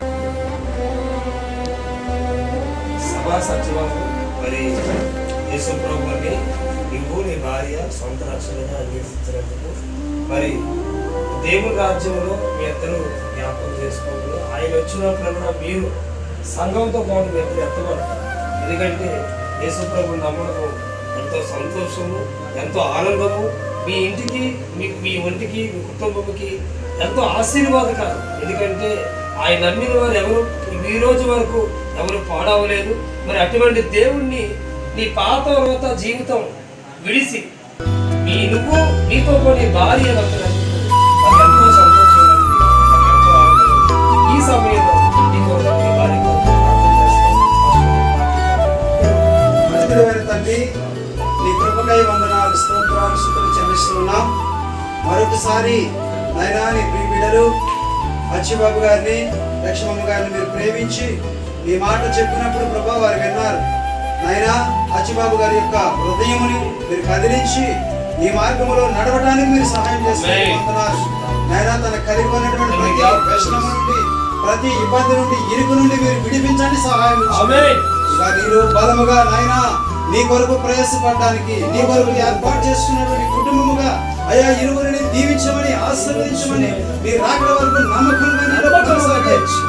సభా సత్యబాబు, మరి యేసు ప్రభువుని నువ్వు నీ భార్య సొంత రక్షణగా అంగీకరించినందుకు మరి దేవుని రాజ్యంలో మీ ఇద్దరు జ్ఞాపకం చేసుకోండి. ఆయన వచ్చినప్పుడు మీరు సంఘంతో పాటు మీ ఇద్దరు ఎత్తబడతారు. ఎందుకంటే యేసు ప్రభువుని నమ్మడం ఎంతో సంతోషము, ఎంతో ఆనందము. మీ ఇంటికి మీ ఒంటికి మీ కుటుంబంకి ఎంతో ఆశీర్వాదకరం. ఎందుకంటే ఆయన నమ్మిన వారు ఎవరు ఈ రోజు వరకు ఎవరు పాడవలేదు. మరి అటువంటి దేవుణ్ణి నీ పాత రోత జీవితం విడిసి నువ్వు నీతో పాటు భార్య నమ్మినందుకు నాకు ఎంతో సంతోషం, నాకు ఎంతో ఆనందం. ఈ సమయంలో నీతో నీ భార్య తండ్రి, నీ కృపకై వందనాలు, స్తోత్రాలు, స్తుతులు చెల్లిస్తున్నాం. మరొకసారి నాయనా నీ ప్రియ బిడ్డలు అచ్చిబాబు గారిని, లక్ష్మమ్మ గారిని మీరు ప్రేమించి ఈ మాట చెప్పినప్పుడు ప్రభా వారు విన్నారు. నాయనా అచ్చిబాబు గారి యొక్క హృదయముని మీరు కదిలించి ఈ మార్గంలో నడవడానికి మీరు సహాయం చేస్తున్నారు. నాయనా తన కలిగి ఉన్నటువంటి ప్రతి వ్యసనం నుండి, ప్రతి ఇబ్బంది నుండి, ఇరుకు నుండి మీరు విడిపించండి, సహాయం నీరు బలముగా నాయనా నీ కొరకు ప్రయాసపడడానికి, నీ కొరకు ఏర్పాటు చేస్తున్నటువంటి కుటుంబముగా అయా ఇరువురిని దీవించమని, ఆశీర్వదించమని, నీ రాకడ వరకు నమ్మకంగా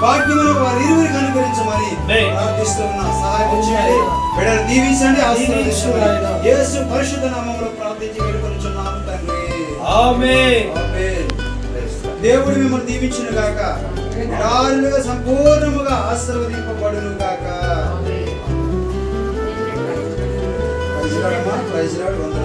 భాగ్యమును వారి ఇరువురికి అనుగ్రహించమని ప్రార్థిస్తున్నా. సహాయం చేయండి, బిడ్డను దీవించండి, ఆశీర్వదించండి. యేసు పరిశుద్ధ నామములో ప్రార్థించి వేడుకొనుచున్నాము తండ్రి. ఆమేన్. దేవుడు మిమ్మల్ని దీవించును గాక, నిరారులుగా సంపూర్ణముగా ఆశీర్వదింపబడును గాక. ప్రైజ్ లార్డ్, వందనాలు.